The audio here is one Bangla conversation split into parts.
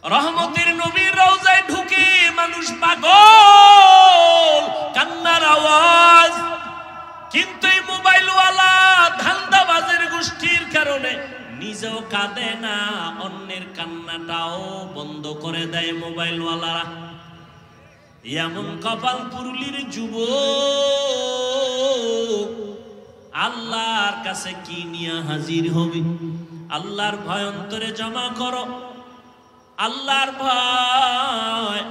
রহমতের নবীর রওজায় ঢুকে মানুষ পাগল, কান্নার আওয়াজ। কিন্তু এই মোবাইলওয়ালা ধান্দাবাজের গোষ্ঠীর কারণে নিজেও কাঁদে না, অন্যের কান্নাটাও বন্ধ করে দেয় মোবাইলওয়ালারা। এমন কপাল পুরুলির যুবক আল্লাহর কাছে কি নিয়ে হাজির হবে? আল্লাহর ভয় অন্তরে জমা করো, আল্লাহর ভয়।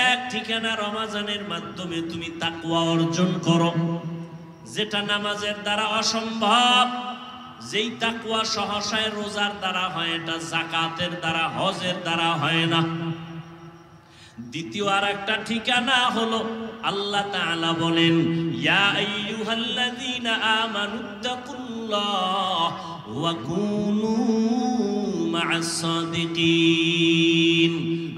এক ঠিকানা রমজানের মাধ্যমে তুমি তাকওয়া অর্জন করো, যেটা নামাজের দ্বারা অসম্ভব। যেই তাকওয়া সহসায় রোজার দ্বারা হয়, এটা যাকাতের দ্বারা, হজের দ্বারা হয় না। দ্বিতীয় আর একটা ঠিকানা হলো আল্লাহ তাআলা বলেন, ইয়া আইয়ুহাল্লাযীনা আমানুত্তাকুল্লাহ ওয়া কুনু মা'আস সাদিকিন।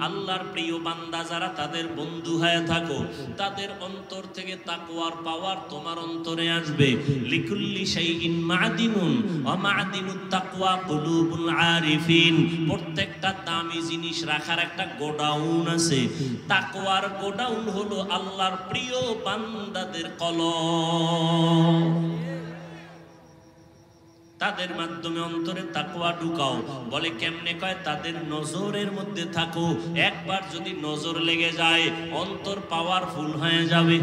আল্লাহর প্রিয় বান্দা যারা, তাদের বন্ধু হয়ে থাকো, তাদের অন্তর থেকে তাকওয়ার পাওয়ার তোমার অন্তরে আসবে। লিকুল্লি শাইইন মা'দিনুন ওয়া মা'দিনুত তাকওয়া কুলুবুল আরিফিন। প্রত্যেকটা দামি জিনিস রাখার একটা গোডাউন আছে। তাকওয়ার গোডাউন হলো আল্লাহর প্রিয় বান্দাদের কলব। তাদের মাধ্যমে অন্তরে তাকওয়া ঢুকাও। বলে কেমনে? কয় তাদের নজরের মধ্যে থাকো। একবার যদি নজর লেগে যায়, অন্তর পাওয়ারফুল হয়ে যাবে।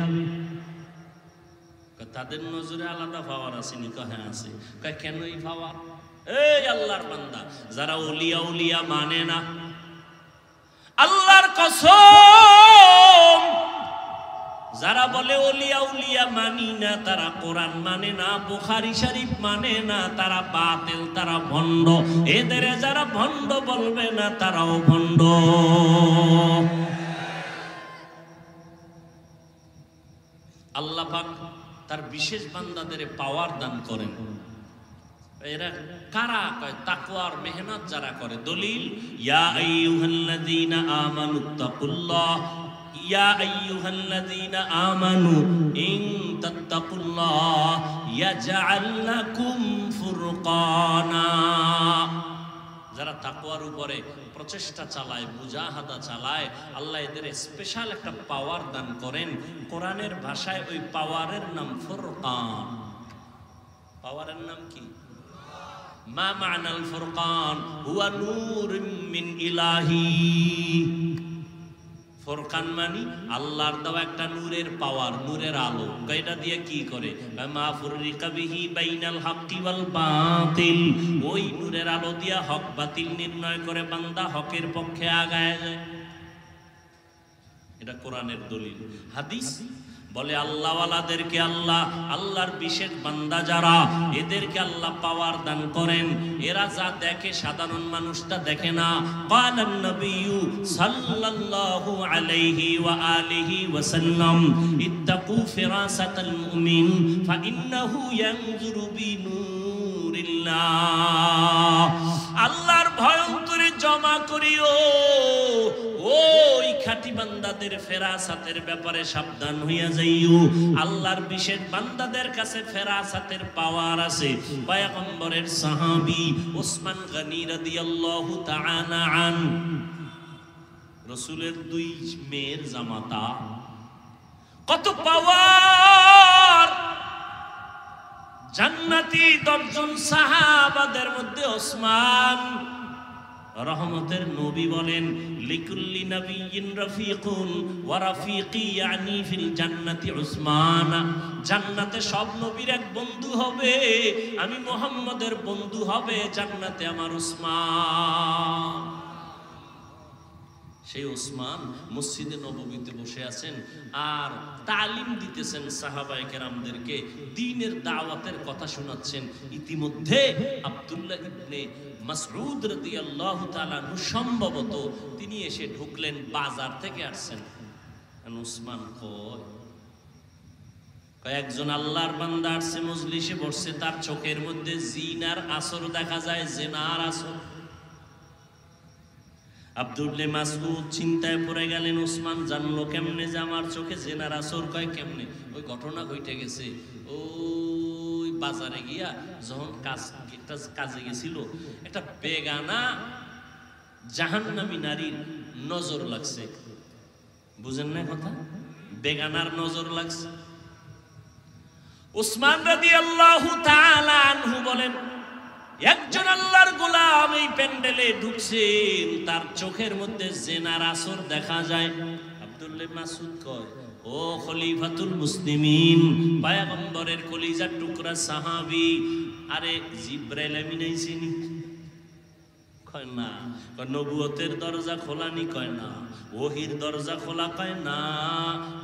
তাদের নজরে আলাদা পাওয়ার আছে নি? কয় হ্যাঁ আছে। কয় কেন এই পাওয়ার? এই আল্লাহর বান্দা যারা ওলিয়া উলিয়া মানে না, আল্লাহর কসম, যারা বলে ওলিয়া উলিয়া মানি না, তারা কোরআন মানে না, বুখারী শরীফ মানে না, তারা বাতিল, তারা ভণ্ড। এদের যারা ভণ্ড বলবে না, তারাও ভণ্ড। আল্লাহ পাক তার বিশেষ বান্দাদের পাওয়ার দান করেন। এরা কারা? কয় তাকওয়ার মেহনত যারা করে। দলিল, ইয়া আইয়ুহাল্লাযীনা আমানুত্তাকুল্লাহ, ইয়া আইয়ুহাল্লাযীনা আমানু ইন তাত্তাকুল্লাহ ইয়াজআল লাকুম ফুরকানা। যারা তাকওয়ার উপরে প্রচেষ্টা চালায়, মুজাহাদা চালায়, আল্লাহ এদের স্পেশাল একটা পাওয়ার দান করেন। কোরআনের ভাষায় ওই পাওয়ারের নাম ফুরকান। পাওয়ারের নাম কি? মা মা'নাল ফুরকান? হুয়া নূরুম মিন ইলাহি। ফুরকান মানে আল্লাহর দেওয়া একটা নূরের পাওয়ার, নূরের আলো। এটা দিয়ে কি করে? মা ফুররিকা বিহি বাইনাল হাক্কি ওয়াল বাতিল। ওই নূরের আলো দিয়া হক বাতিল নির্ণয় করে বান্দা হকের পক্ষে আগায় যায়। এটা কোরআনের দলিল। হাদিস বলে আল্লাহওয়ালাদেরকে আল্লাহর বিশেষ বান্দা যারা, এদেরকে আল্লাহ পাওয়ার দান করেন। এরা যা দেখে সাধারণ মানুষটা দেখে না। ক্বালান নবিয়্যু সাল্লাল্লাহু আলাইহি ওয়া আলিহি ওয়া সাল্লাম, ইত্তাকু ফিরাসাতাল মুমিন ফাইন্নাহু ইয়ানজুরু বিনুরিল্লাহ। আল্লাহর ভয় অন্তরে জমা করিও। ওই খাঁটি বান্দাদের ফেরাসাতের ব্যাপারে সাবধান হইয়া যাইও। আল্লাহর বিশেষ বান্দাদের কাছে ফেরাসাতের পাওয়ার আছে। পয়গম্বরের সাহাবী উসমান গনি রাদিয়াল্লাহু তাআলা আন, রাসূলের দুই মেয়ের জামাতা। কত পাওয়ার! জান্নাতি 10 জন সাহাবাদের মধ্যে ওসমান। রহমতের নবী বলেন, লিকুল্লি নাবিয়্যিন রাফিকুন ওয়া রাফিকি ইয়ানি ফিল জান্নাতি উসমান। জান্নাতে সব নবীর এক বন্ধু হবে, আমি মুহাম্মদের বন্ধু হবে জান্নাতে আমার উসমান। সেই উসমান মসজিদে নববীতে বসে আছেন আর তালিম দিতেছেন সাহাবায়ে কেরামদেরকে, দ্বীনের দাওয়াতের কথা শোনাচ্ছেন। ইতিমধ্যে আব্দুল্লাহ ইবনে মাসউদ রাদিয়াল্লাহু তাআলা সম্ভবত তিনি এসে ঢুকলেন, বাজার থেকে আসছেন। উসমান কয়েকজন আল্লাহর বান্দা আসছে, মজলিসে বসছে, তার চোখের মধ্যে জিনার আসর দেখা যায়, জিনার আসর। আব্দুল্লাহ মাসউদ চিন্তায় পড়ে গেলেন, ওসমান জানলো কেমনে যে আমার চোখে জেনার আসর? কয় কেমনে? ওই ঘটনা ঘটে গেছে, ওই বাজারে গিয়া যখন কাজে গেছিল, একটা বেগানা জাহান্নামী নারীর নজর লাগছে, বুঝেন না কথা, বেগানার নজর লাগছে। উসমান রাদিয়াল্লাহু তাআলা আনহু বলেন, একজন আল্লাহর গোলাম এই প্যান্ডেলে ঢুকছেন, তার চোখের মধ্যে জিনার আসর দেখা যায়। আব্দুল্লাহ মাসউদ কয়, ও খলিফাতুল মুসলিমিন, পয়গম্বরের কলিজার টুকরা সাহাবী, আরে জিবরাইল আমিন আইছেনি? কয় না। কয় নবুয়তের দরজা খোলানি? কয় না। ওহির দরজা খোলা? কয় না।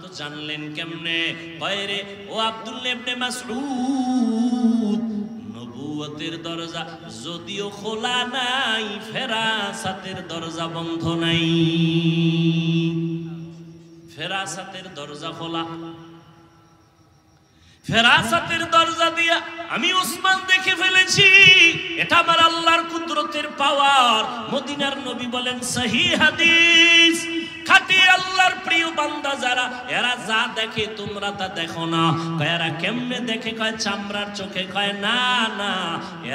তো জানলেন কেমনে? কয় রে ও আব্দুল্লাহ ইবনে মাসউদ, নবুয়তের দরজা যদিও খোলা নাই, ফেরাসাতের দরজা বন্ধ নাই। ফেরাসাতের দরজা খোলা। ফেরাসাতের দরজা দিয়া আমি উসমান দেখে ফেলেছি, এটা আমার আল্লাহর কুদরতের পাওয়ার। মদিনার নবী বলেন, সহিহ হাদিস, খাঁটি আল্লাহর প্রিয় বান্দা যারা, এরা যা দেখে তোমরা তা দেখো না। কয় এরা কেমনে দেখে? কয় চামড়ার চোখে। কয় না না,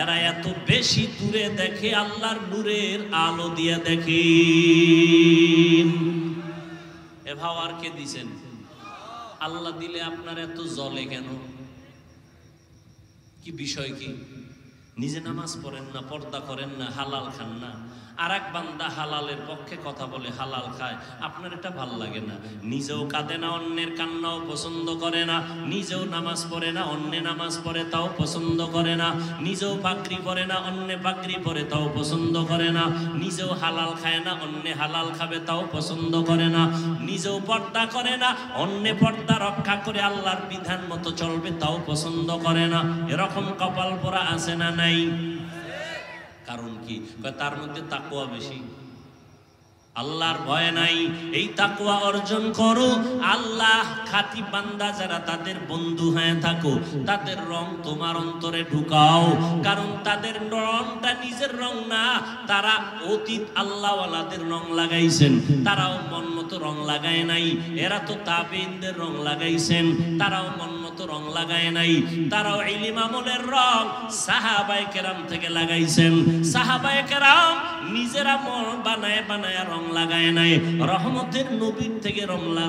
এরা এত বেশি দূরে দেখে, আল্লাহর নূরের আলো দিয়ে দেখে। এ ভাব আর কে দিছেন? আল্লাহ দিলে আপনার এত জ্বলে কেন? কি বিষয়? কি নিজে নামাজ পড়েন না, পর্দা করেন না, হালাল খান না, আর এক বান্দা হালালের পক্ষে কথা বলে, হালাল খায়, আপনার এটা ভাল লাগে না। নিজেও কাঁদে না, অন্যের কান্নাও পছন্দ করে না। নিজেও নামাজ পড়ে না, অন্যে নামাজ পড়ে তাও পছন্দ করে না। নিজেও পাগড়ি পরে না, অন্যে পাগড়ি পরে তাও পছন্দ করে না। নিজেও হালাল খায় না, অন্যে হালাল খাবে তাও পছন্দ করে না। নিজেও পর্দা করে না, অন্যে পর্দা রক্ষা করে আল্লাহর বিধান মতো চলবে তাও পছন্দ করে না। এরকম কপাল পোড়া আছে না নাই? কারণ কি? তার মধ্যে তাকওয়া বেশি, আল্লাহর ভয় নাই। এই তাকওয়া অর্জন করো, আল্লাহ খাঁটি বান্দা যারা, তাদের বন্ধু হয়ে থাকো, তাদের রং তোমার অন্তরে ঢুকাও। কারণ তাদের রংটা নিজের রং না, তারা অতীত আল্লাহওয়ালাদের রং লাগাইছেন, তারাও মন মতো রং লাগায় নাই। এরা তো তাবেঈনদের রং লাগাইছেন, তারাও মন মতো রং লাগায় নাই। তারাও ইলম আমলের রং সাহাবায়ে কেরাম থেকে লাগাইছেন। সাহাবায়ে কেরাম নিজেরা মন বানায় বানায় রং লাগায় নাই, রহমতের নবীর থেকে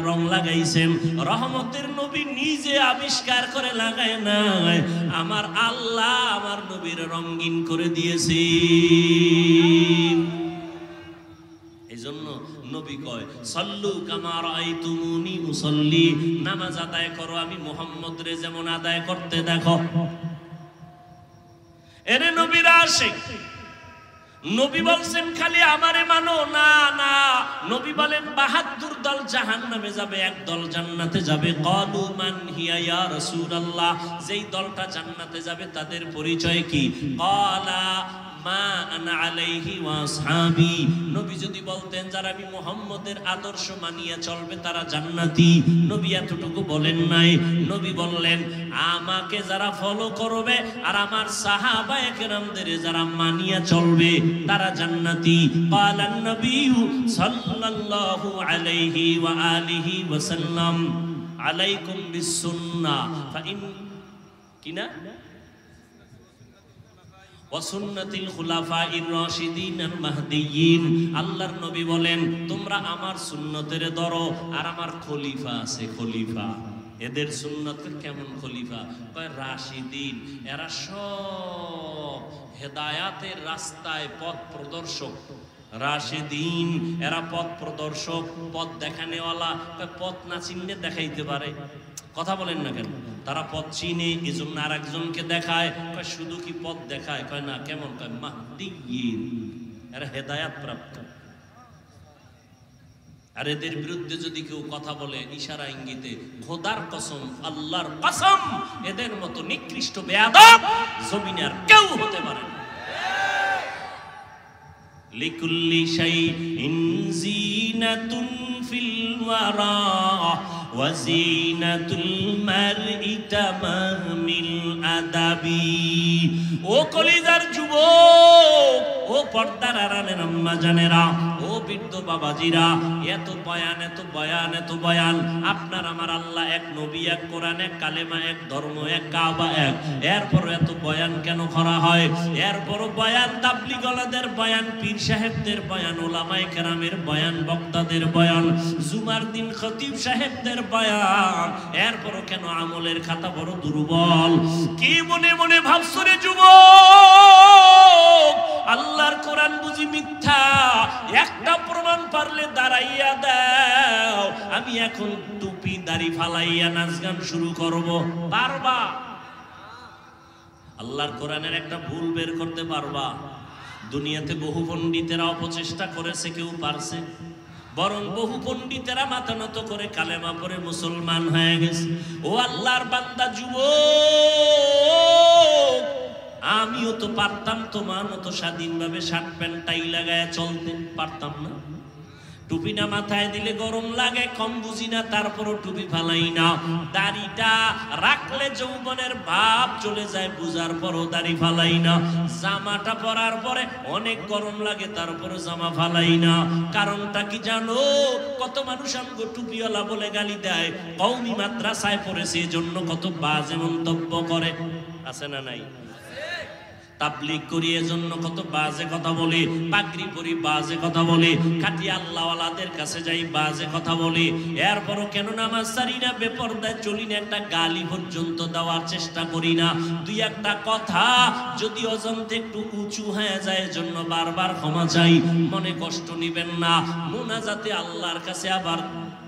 রং লাগাইছেন। রহমতের নবী নিজে আবিষ্কার করে লাগায় নাই, আমার আল্লাহ আমার নবীর রঙিন করে দিয়েছে। এই জন্য নবী কয়, সাল্লু কামা রাআইতুমুনি উসাল্লি, নামাজ আদায় করো আমি মুহাম্মদ রে যেমন আদায় করতে দেখো। এরে নবীর আশিক, নবী বলছেন খালি আমারে মানো না, না। নবী বলেন ৭২ দল জাহান্নামে যাবে, এক দল জান্নাতে যাবে। ক্বালু মান হিয়া ইয়া রাসূলুল্লাহ, যেই দলটা জান্নাতে যাবে তাদের পরিচয় কি? ক্বালা মা আনা আলাইহি ওয়া আসহাবি, নবী যদি বলতেন যারা আমি মুহাম্মদের আদর্শ মানিয়ে চলবে তারা জান্নাতি, নবী এতটুকু বলেন নাই। নবী বললেন আমাকে যারা ফলো করবে আর আমার সাহাবায়ে কেরামদের যারা মানিয়ে চলবে তারা জান্নাতি। ক্বালান নবী সাল্লাল্লাহু আলাইহি ওয়া আলিহি ওয়া সাল্লাম, আলাইকুম বিসুন্নাহ ফাইন কিনা ওয়াসুন্নাতিল খুলাফাইর রাশিদিনাল মাহদিয়্যিন। আল্লাহর নবী বলেন তোমরা আমার সুন্নতের ধরো, আর আমার খলিফা আছে, খলিফা, এদের সুন্নতের কেমন খলিফা? কয় রাশিদিন, এরা সব হেদায়াতের রাস্তায় পথ প্রদর্শক। রাশিদিন, এরা পথ প্রদর্শক, পথ দেখানেওয়ালা। পথ না চিনলে দেখাইতে পারে, কথা বলেন না কেন? তারা পথ চিনে, এজন্য আর একজনকে দেখায়। কয় শুধু কি পথ দেখায়? কয় না। কেমন? কয় মাহদিয়্যিন, এরা হেদায়াত প্রাপ্ত। আর এদের বিরুদ্ধে যদি কেউ কথা বলে ইশারা ইঙ্গিতে, খোদার কসম, আল্লাহর কসম, এদের মতো নিকৃষ্ট বেয়াদব জমিনে আর কেউ হতে পারে না। লিকুল্লি শাইইন জিনাতুন ফিল ওয়ারা ওয়া জিনাতুল মারই তামামিল আদাবি। ও কলিজার যুবক, ও পর্দার আড়ালের আম্মা জানেরা, ও বৃদ্ধ বাবাজিরা, এত বয়ান এত বয়ান এত বয়ান, আপনার আমার আল্লাহ এক, নবী এক, কোরআন এক, কালেমা এক, ধর্ম এক, কাবা এক, এরপর এত বয়ান কেন করা হয়? এরপর বয়ান তাবলীগওয়ালাদের বয়ান, পীর সাহেবদের বয়ান, উলামায়ে কেরামের বয়ান, বক্তাদের বয়ান, জুমার দিন খতিব সাহেবদের বয়ান, এরপরও কেন আমলের খাতা বড় দুর্বল? কি মনে মনে ভাবছো রে যুবক? আল্লাহর কোরআন বুঝি মিথ্যা? একটা প্রমাণ পারলে দাঁড়াইয়া দাও, আমি এখন টুপি দাড়ি ফালাইয়া নাচ গান শুরু করব। পারবা? আল্লাহর কোরআনের একটা ভুল বের করতে পারবা? দুনিয়াতে বহু পণ্ডিতেরা অপচেষ্টা করেছে, কেউ পারছে? বরং বহু পণ্ডিতেরা মাথা নত করে কালেমা পড়ে মুসলমান হয়ে গেছে। ও আল্লাহর বান্দা যুবক, আমিও তো পারতাম তোমার মতো স্বাধীনভাবে শার্ট প্যান্ট টাই লাগায় চলতে, পারতাম না? টুপি না মাথায় দিলে গরম লাগে, কম বুঝি না, তারপরও টুপি ফালাই না। দাড়িটা রাখলে যৌবনের ভাব চলে যায়, বুঝার পরও দাড়ি ফালাই না। জামাটা পরার পরে অনেক গরম লাগে, তারপরও জামা ফালাই না। কারণটা কি জানো? কত মানুষ আমগো টুপিওয়ালা বলে গালি দেয়, কওমি মাদ্রাসায় পড়েছে এজন্য কত বাজে মন্তব্য করে, আছে না নাই? তাবলীগ করি এজন্য কত বাজে কথা বলে, পাগড়ি পরি বাজে কথা বলে, খাঁটি আল্লাহওয়ালাদের কাছে যাই বাজে কথা বলে, এরপরও কেন নামাজ ছাড়ি না, বেপরদায় চলি না, একটা গালি পর্যন্ত দেওয়ার চেষ্টা করি না। দুই একটা কথা যদি অজান্তে একটু উঁচু হয়ে যায়, এজন্য বারবার ক্ষমা চাই, মনে কষ্ট নিবেন না। মুনাজাতে আল্লাহর কাছে আবার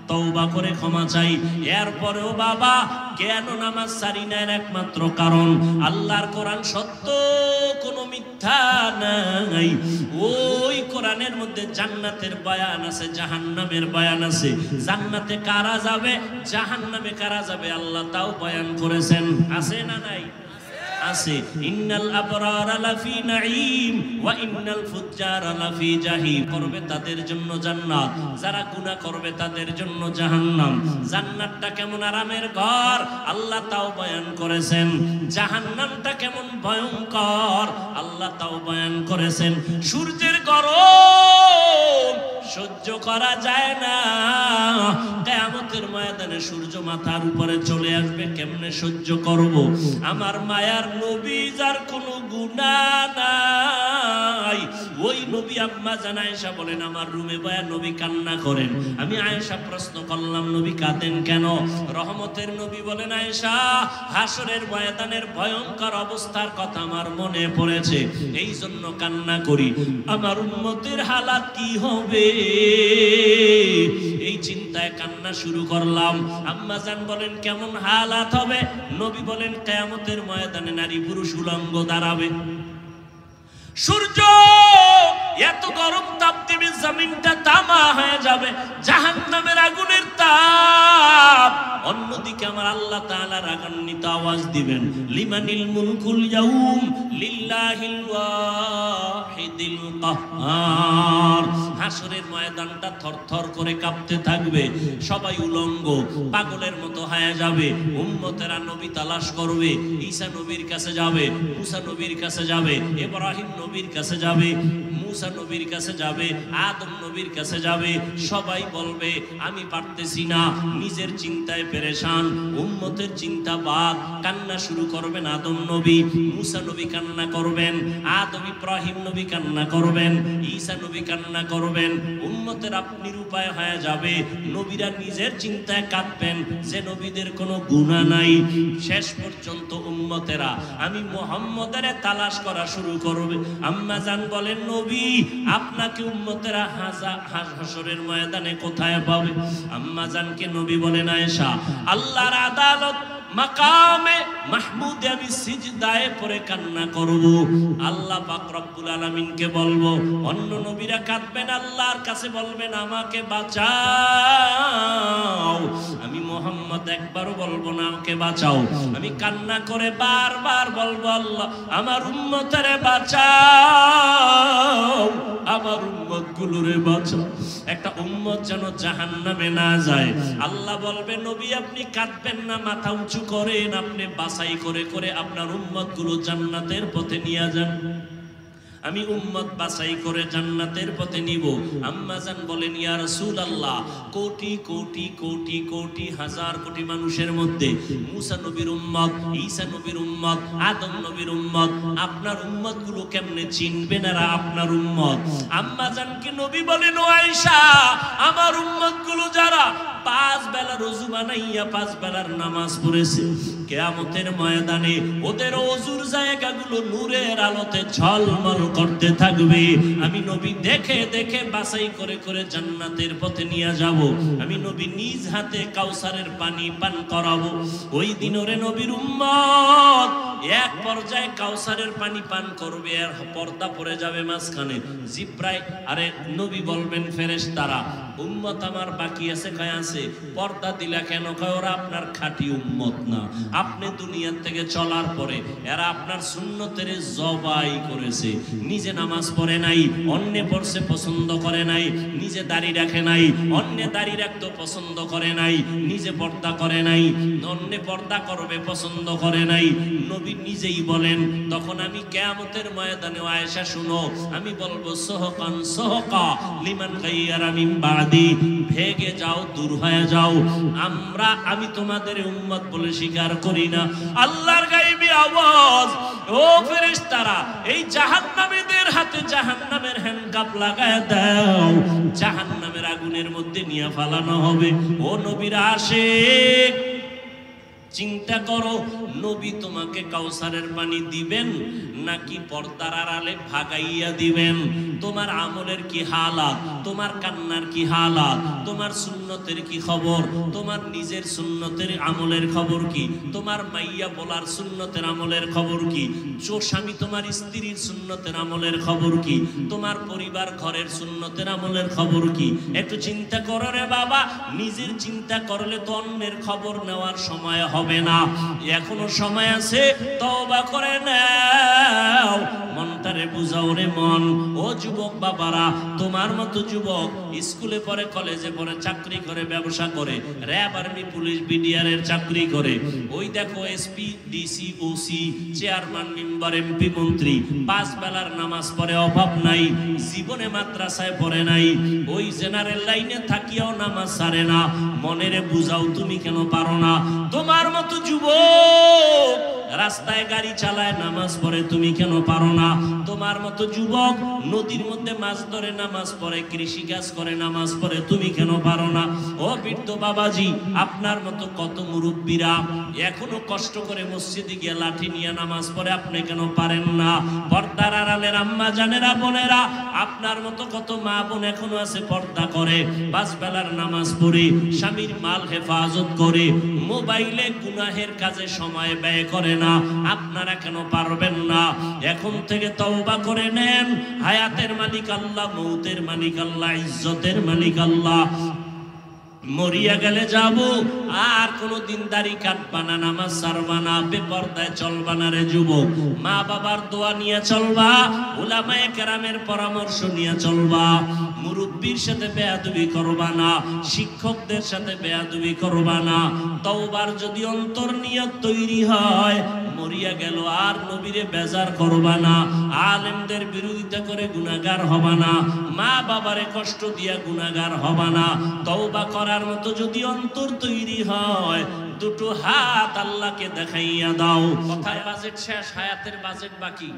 তওবা করে ক্ষমা চাই। এরপরেও বাবা কেন নামাজ ছাড়ি না? একমাত্র কারণ আল্লাহর কোরআন সত্য, কোনো মিথ্যা নাই। ওই কোরআনের মধ্যে জান্নাতের বয়ান আছে, জাহান্নামের বয়ান আছে। জান্নাতে কারা যাবে, জাহান্নামে কারা যাবে, আল্লাহ তাও বয়ান করেছেন, আছে না নাই? আছে। ইন্নাল আবরারা লাফি নাঈম ওয়া ইন্নাল ফুজ্জারা লাফি জাহিম। করবে তাদের জন্য জান্নাত, যারা গুনাহ করবে তাদের জন্য জাহান্নাম। জান্নাতটা কেমন আরামের ঘর, আল্লাহ তাও বয়ান করেছেন। জাহান্নামটা কেমন ভয়ঙ্কর, আল্লাহ তাও বয়ান করেছেন। সূর্যের গরম সহ্য করা যায় না, কিয়ামতের ময়দানে সূর্য মাথার উপরে চলে আসবে, কেমনে সহ্য করব? আমার মায়ার নবী যার কোনো গুনাহ নাই, ওই নবী আম্মা জান আয়েশা বলেন আমার রুমে বয়া নবী কান্না করেন। আমি আয়েশা প্রশ্ন করলাম নবী কাঁদেন কেন? রহমতের নবী বলেন আয়েশা, হাসরের ময়দানের ভয়ঙ্কর অবস্থার কথা আমার মনে পড়েছে, এই জন্য কান্না করি। আমার উম্মতের হালাত কি হবে এই চিন্তায় কান্না শুরু করলাম। আম্মা জান বলেন কেমন হালাত হবে? নবী বলেন কিয়ামতের ময়দানে নারী পুরুষ উলঙ্গ দাঁড়াবে, সূর্য এত গরম তাপ দেবে, জমিনটা তামা হয়ে যাবে, জাহান্নামের আগুনের তাপ। অন্যদিকে আমার আল্লাহ তাআলা রাগান্বিত আওয়াজ দিবেন, লিমানিল মুলকুল ইয়াউম লিল্লাহিল ওয়াহিদিল কাহ্হার। হাসরের ময়দানটা থরথর করে কাঁপতে থাকবে, সবাই উলঙ্গ পাগলের মতো হয়ে যাবে। উম্মতেরা নবী তালাশ করবে, ঈসা নবীর কাছে যাবে, মুসা নবীর কাছে যাবে, ইব্রাহিম নবীর কাছে যাবে, মুসা নবীর কাছে যাবে, আদম নবীর কাছে যাবে। সবাই বলবে আমি পারতেছি না, নিজের চিন্তায় পেরেশান, উম্মতের চিন্তা বাদ। কান্না শুরু করবেন আদম নবী, মুসা নবী কান্না করবেন, আদম ইব্রাহিম নবী কান্না করবেন, ঈসা নবী কান্না করবেন। উম্মতের আপনি উপায় হয়ে যাবে, নবীরা নিজের চিন্তায় কাঁদবেন যে নবীদের কোনো গুনাহ নাই। শেষ পর্যন্ত উম্মতেরা আমি মুহাম্মদের তালাশ করা শুরু করবে। আম্মা জান বলেন নবী আপনাকে উম্মতেরা হাসরের ময়দানে কোথায় পাবে? আম্মা জানকে নবী বলেন আয়েশা, আল্লাহর আদালত মাকামে মাহমুদে আমি সিজদায় পড়ে কান্না করব, আল্লাহ পাক রব্বুল আলামিনকে বলবো। অন্য নবীরা কাঁদবেন, আল্লাহর কাছে বলবেন আমাকে বাঁচাও। আমি মুহাম্মদ একবারও বলবো না আমাকে বাঁচাও, আমি কান্না করে বারবার বলবো আল্লাহ আমার উম্মতরে বাঁচাও, আমার উম্মত গুলোরে বাঁচাও। একটা উম্মত যেন জাহান্নামে না যায়। আল্লাহ বলবে নবী আপনি কাঁদবেন না, মাথা উঁচু করেন, আপনি বাছাই করে করে আপনার উম্মত গুলো জান্নাতের পথে নিয়ে যান। আমি উম্মত বাছাই করে জান্নাতের পথে নিব। আম্মা জান বলেন, ইয়া রাসূলুল্লাহ, কোটি কোটি কোটি কোটি হাজার কোটি মানুষের মধ্যে মুসা নবীর উম্মত, ঈসা নবীর উম্মত, আদম নবীর উম্মত, আপনার উম্মত গুলো কেমনে চিনবেন এরা আপনার উম্মত? আম্মা জানকে নবী বলেন, ও আয়েশা, আমার উম্মত গুলো যারা 5 বেলা রোজু বানাইয়া 5 বেলার নামাজ পড়েছে, কিয়ামতের ময়দানে ওদের ওযুর জায়গাগুলো নূরের আলোতে ঝলমল করতে থাকবে। আমি নবী দেখে দেখে বাছাই করে করে জান্নাতের পথে নিয়ে যাব। আমি নবী নিজ হাতে কাউসারের পানি পান করাবো। ওই দিন ওরে নবীর উম্মত এক পর্যায়ে কাউসারের পানি পান করবে, আর পর্দা পড়ে যাবে মাঝখানে। জিব্রাইল আরে নবী বলবেন ফেরেশতারা, উম্মত আমার বাকি আছে, কয় আছে। পর্দা দিলা কেন? কয় ওরা আপনার খাঁটি উম্মত না। আপনি দুনিয়া থেকে চলার পরে এরা আপনার সুন্নতের জবাই করেছে। নিজে নামাজ পড়ে নাই, অন্যে পড়ছে পছন্দ করে নাই। নিজে দাড়ি রাখে নাই, অন্যে দাড়ি রাখতে পছন্দ করে নাই। নিজে পর্দা করে নাই, অন্যে পর্দা করবে পছন্দ করে নাই। নবী নিজেই বলেন, তখন আমি কিয়ামতের ময়দানে, আয়েশা শুনো, আমি বলবো সোহকান সোহকা লিমান গায়্যারা মিন বাদি, ভেগে যাও, দূর হয়ে যাও। আমি তোমাদের উম্মত বলে স্বীকার করি না। আল্লাহর গায়বী আওয়াজ, ও ফেরেশতারা, এই জাহান্নামীদের হাতে জাহান্নামের হ্যান্ডকাপ লাগায় দাও, জাহান্নামের আগুনের মধ্যে নিয়ে ফালানো হবে। ও নবীর আশিক, চিন্তা করো, নবী তোমাকে কাউসারের পানি দিবেন নাকি পর্দার আড়ালে ভাগাইয়া দিবেন? তোমার আমলের কি হালাত, তোমার কান্নার কি হালাত, তোমার সুন্নতের কি খবর, তোমার নিজের সুন্নতের আমলের খবর কি, তোমার মাইয়া বলার সুন্নতের আমলের খবর কি, স্বামী তোমার স্ত্রীর সুন্নতের আমলের খবর কি, তোমার পরিবার ঘরের সুন্নতের আমলের খবর কি? একটু চিন্তা করো রে বাবা। নিজের চিন্তা করলে তো অন্যের খবর নেওয়ার সময় হবে না। এখনো সময় আছে, তওবা করে নাও, মনটারে বুঝাও রে মন। ও যুবক বাবারা, তোমার মতো যুবক স্কুলে পড়ে, কলেজে পড়ে, চাকরি করে, ব্যবসা করে, র‍্যাব, আর্মি, পুলিশ, বিডিআর এর চাকরি করে, ওই দেখো SP, DC, OC, chairman, member, MP, মন্ত্রী, 5 বেলার নামাজ পড়ে, অভাব নাই। জীবনে মাদ্রাসায় পড়ে নাই, ওই জেনারেল লাইনে থাকিয়াও নামাজ ছাড়ে না। মনেরে বুঝাও, তুমি কেন পারো না? তোমার মতো যুবক রাস্তায় গাড়ি চালায়, নামাজ পড়ে, তুমি কেন পারো না? তোমার মতো যুবক নদীর মধ্যে মাছ ধরে, নামাজ পড়ে, কৃষি কাজ করে, নামাজ পড়ে, তুমি কেন পারো না? ও বৃদ্ধ বাবাজি, আপনার মতো কত মুরব্বীরা এখনো কষ্ট করে মসজিদে গিয়ে লাঠি নিয়ে নামাজ পড়ে, আপনি কেন পারেন না? পর্দার আড়ালের আম্মা জানেরা, বোনেরা, আপনার মতো কত মা বোন এখনো আছে, পর্দা করে, 5 বেলার নামাজ পড়ে, স্বামীর মাল হেফাজত করে, মোবাইলে গুনাহের কাজে সময় ব্যয় করে না। আপনারা কেন পারবেন না? এখন থেকে তওবা করে নেন। হায়াতের মালিক আল্লাহ, মৌতের মালিক আল্লাহ, ইজ্জতের মালিক আল্লাহ। মরিয়া গেলে যাব, আর কোনদিন দাড়ি কাটবা না, নামাজ ছাড়বা না, বেপরদায় চলবা না রে যুবক। মা বাবার দোয়া নিয়ে চলবা, উলামায়ে কেরামের পরামর্শ নিয়ে চলবা। মুরব্বির সাথে বেয়াদবি করবা না, শিক্ষকদের সাথে বেয়াদবি করবা না। তওবার যদি অন্তর নিয়ত তৈরি হয়, মরিয়া গেল আর নবীরে বেজার করবা না, আলেমদের বিরোধিতা করে গুনাহগার হবা না, মা বাবারে কষ্ট দিয়া গুনাহগার হবা না। তওবা করার মতো যদি অন্তর তৈরি হয়, দুটো হাত আল্লাহকে দেখাইয়া দাও। কথার বাজেট শেষ, হায়াতের বাজেট বাকি।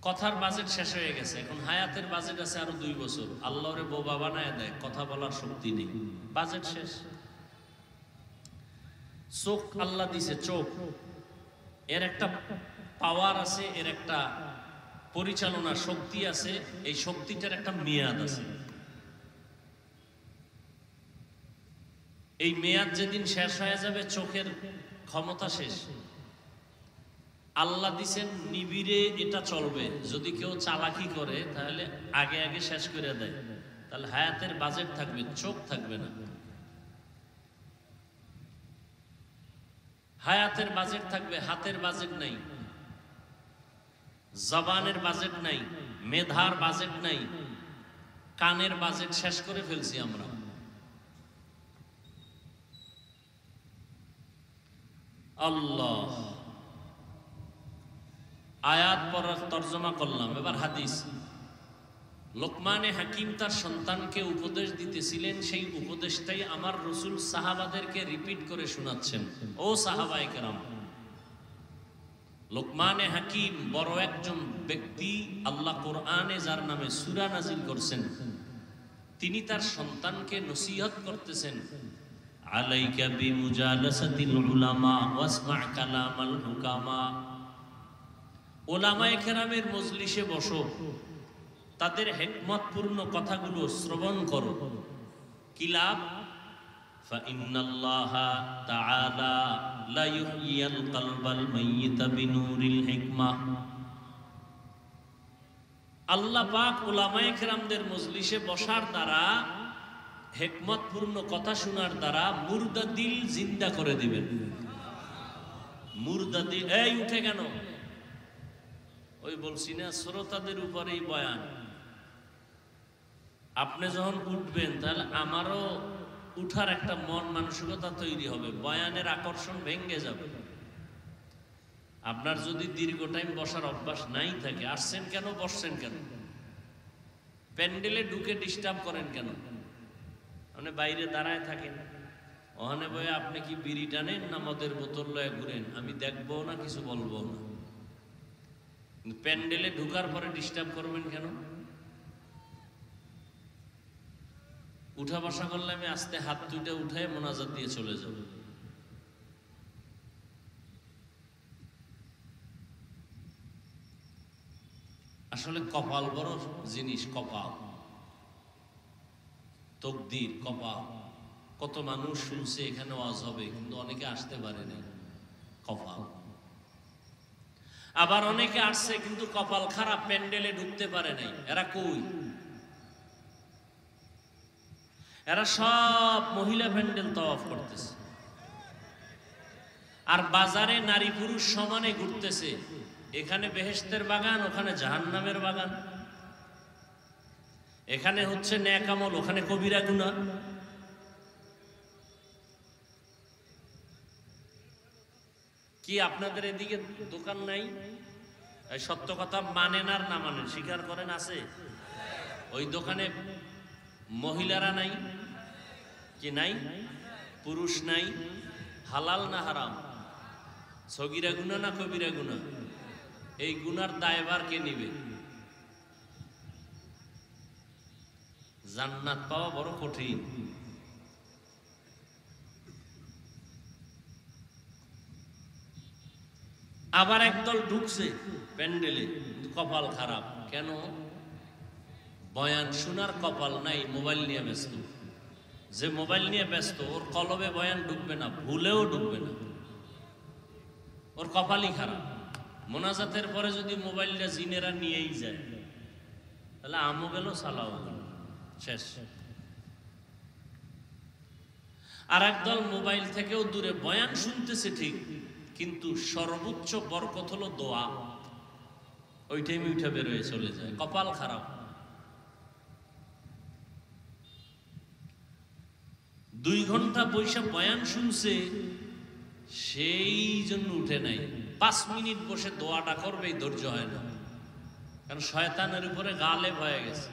কথার বাজেট শেষ হয়ে গেছে, এখন হায়াতের বাজেট আছে আরো 2 বছর। আল্লাহরে বোবা বানায় দেয়, কথা বলার শক্তি নেই, বাজেট শেষ। চোখ আল্লাহ দিছে, চোখ এর একটা পাওয়ার আছে, এর একটা পরিচালনা শক্তি আছে, এই শক্তিটার একটা মেয়াদ আছে। এই মেয়াদ যেদিন শেষ হয়ে যাবে, চোখের ক্ষমতা শেষ। আল্লাহ দিছেন নিবিড়ে, এটা চলবে। যদি কেউ চালাকি করে তাহলে আগে আগে শেষ করে দেয়, তাহলে হায়াতের বাজেট থাকবে, চোখ থাকবে না। হায়াতের বাজেট থাকবে, হাতের বাজেট নাই, জবানের বাজেট নাই, মেধার বাজেট নাই, কানের বাজেট শেষ করে ফেলছি আমরা। আল্লাহ আয়াত পড়ার তর্জমা করলাম, এবার হাদিস। লোকমানে হাকিম তার সন্তানকে উপদেশ দিতেছিলেন, সেই উপদেশটাই আমার রসুল সাহাবাদেরকে রিপিট করে শোনাচ্ছেন। ও সাহাবায়ে কেরাম, লোকমানে হাকিম বড় একজন ব্যক্তি, আল্লাহ কোরআনে যার নামে সূরা নাজিল করছেন, তিনি তার সন্তানকে নসিহত করতেছেন, আলাইকা বিমুজালাসাতিল উলামা ওয়াসমা কালামাল হুকামা। উলামায়ে কেরামের মজলিসে বসো, তাদের হিকমতপূর্ণ কথাগুলো শ্রবণ করো। কি লাভ? ফাইন্নাল্লাহা তাআলা লা ইউহয়িল কলবাল মাইয়িতা বিনুরিল হিকমাহ। আল্লাহ পাক উলামায়ে কেরামদের মজলিসে বসার দ্বারা, হিকমতপূর্ণ কথা শোনার দ্বারা মুর্দা দিল জিন্দা করে দিবেন। মুর্দা দিল, এই উঠে কেন? ওই বলছি না, শ্রোতাদের উপরেই বয়ান। আপনি যখন উঠবেন তাহলে আমারও উঠার একটা মন মানসিকতা তৈরি হবে, বয়ানের আকর্ষণ ভেঙে যাবে। আপনার যদি দীর্ঘ টাইম বসার অভ্যাস নাই থাকে, আসছেন কেন, বসছেন কেন, প্যান্ডেলে ঢুকে ডিস্টার্ব করেন কেন? আপনি বাইরে দাঁড়ায় থাকেন, ওখানে বয়ে আপনি কি বিড়ি টানেন না মদের বোতল লয়ে ঘুরেন, আমি দেখবো না, কিছু বলবো না। প্যান্ডেলে ঢুকার পরে ডিস্টার্ব করবেন কেন? উঠা বসা করলে আমি আস্তে হাত দুইটা উঠে মোনাজাত দিয়ে চলে যাব। আসলে কপাল বড় জিনিস, কপাল, তকদির, কপাল। কত মানুষ শুনছে এখানে ওয়াজ হবে, কিন্তু অনেকে আসতে পারেনি, কপাল। আবার অনেকে আসছে কিন্তু কপাল খারাপ, প্যান্ডেলে ঢুকতে পারে নাই। এরা কই? এরা সব মহিলা প্যান্ডেল তওয়াফ করতেছে, আর বাজারে নারী পুরুষ সমানে ঘুরতেছে। এখানে বেহেশতের বাগান, ওখানে জাহান্নামের বাগান। এখানে হচ্ছে নেক আমল, ওখানে কবিরা গুনাহ। কি আপনাদের এদিকে দোকান নাই? সত্য কথা মানেন আর না মানেন, স্বীকার করেন আছে? ওই দোকানে মহিলারা নাই কি? নাই? পুরুষ নাই? হালাল না হারাম? সগীরা গুনাহ না কবিরা গুনাহ? এই গুনার দায়ভার কে নিবে? জান্নাত পাওয়া বড় কঠিন। আবার একদল ঢুকছে প্যান্ডেলে, কিন্তু কপাল খারাপ। কেন? বয়ান শোনার কপাল নাই, মোবাইল নিয়ে ব্যস্ত। যে মোবাইল নিয়ে ব্যস্ত, ওর কলবে বয়ান ঢুকবে না, ভুলেও ঢুকবে না, ওর কপালই খারাপ। মোনাজাতের পরে যদি মোবাইলটা জিনেরা নিয়েই যায়, তাহলে আমও গেল, সালাও গেল, শেষ। আর একদল মোবাইল থেকেও দূরে বয়ান শুনতেছে ঠিক, কিন্তু সর্বোচ্চ বরকত হলো দোয়া, ওই টাইমে উঠে বেরোয় চলে যায়। কপাল খারাপ। দুই ঘন্টা বৈশা বয়ান শুনছে, সেই জন্য উঠে নাই। 5 মিনিট বসে দোয়াটা করবে, ধৈর্য হয় না, কারণ শয়তানের উপরে গালেব হয়ে গেছে।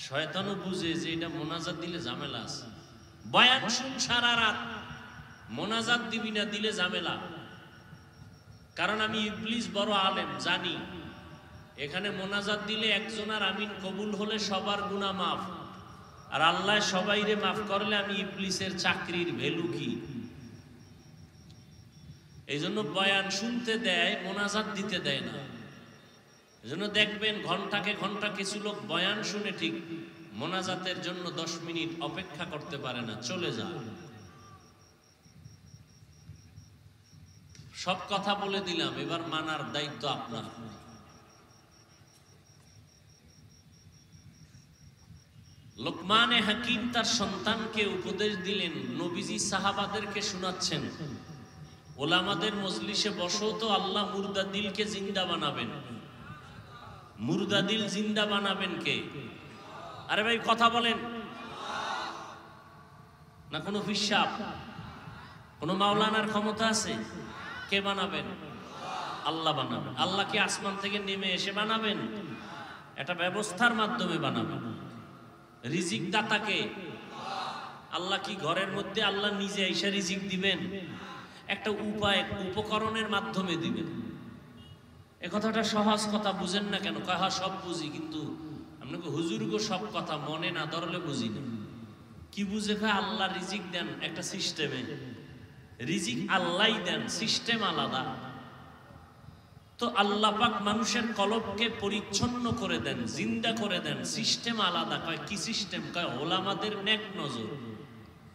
শয়তানও বুঝে যে এটা মোনাজাত দিলে ঝামেলা আছে। বয়ান শুন সারা রাত, মোনাজাত দিবি না, দিলে ঝামেলা। কারণ আমি ইবলিস বড় আলেম, জানি এখানে মোনাজাত দিলে একজনের আমিন কবুল হলে সবার গুনাহ মাফ, আর আল্লাহ সবাইরে মাফ করলে আমি ইবলিসের চাকরির ভ্যালু কি? এই জন্য বয়ান শুনতে দেয়, মোনাজাত দিতে দেয় না। এই জন্য দেখবেন ঘন্টাকে ঘন্টা কিছু লোক বয়ান শুনে ঠিক মোনাজাতের জন্য 10 মিনিট অপেক্ষা করতে পারে না, চলে যায়। সব কথা বলে দিলাম, এবার মানার দায়িত্ব আপনার। লোকমানে হাকিম তার সন্তানকে উপদেশ দিলেন, নবীজি সাহাবাদেরকে শোনাচ্ছেন, ওলামাদের মজলিসে বসো তো, আল্লাহ মুর্দা দিলকে জিন্দা বানাবেন। মুর্দা দিল জিন্দা বানাবেন কে? আরে ভাই কথা বলেন না। কোনো ফিসাব, কোনো মাওলানার ক্ষমতা আছে? কে বানাবেন? আল্লাহ বানাবেন। আল্লাহ কি আসমান থেকে নেমে এসে বানাবেন? একটা ব্যবস্থার মাধ্যমে বানাবেন। রিজিক দাতাকে আল্লাহ কি ঘরের মধ্যে আল্লাহ নিজে এসে রিজিক দিবেন? একটা উপায় উপকরণের মাধ্যমে দিবেন। এ কথাটা সহজ কথা, বুঝেন না কেন? কয় হ্যাঁ সব বুঝি, কিন্তু আপনাকে হুজুরগো সব কথা মনে না ধরলে বুঝি না। কি বুঝে? কয় আল্লাহ রিজিক দেন একটা সিস্টেমে, রিজিক আল্লাহই দেন, সিস্টেম আলাদা। তো আল্লাহ পাক মানুষের কলবকে পরিচ্ছন্ন করে দেন, জিন্দা করে দেন, সিস্টেম আলাদা। কয় কি সিস্টেম? কয় ওলামাদের নেক নজর।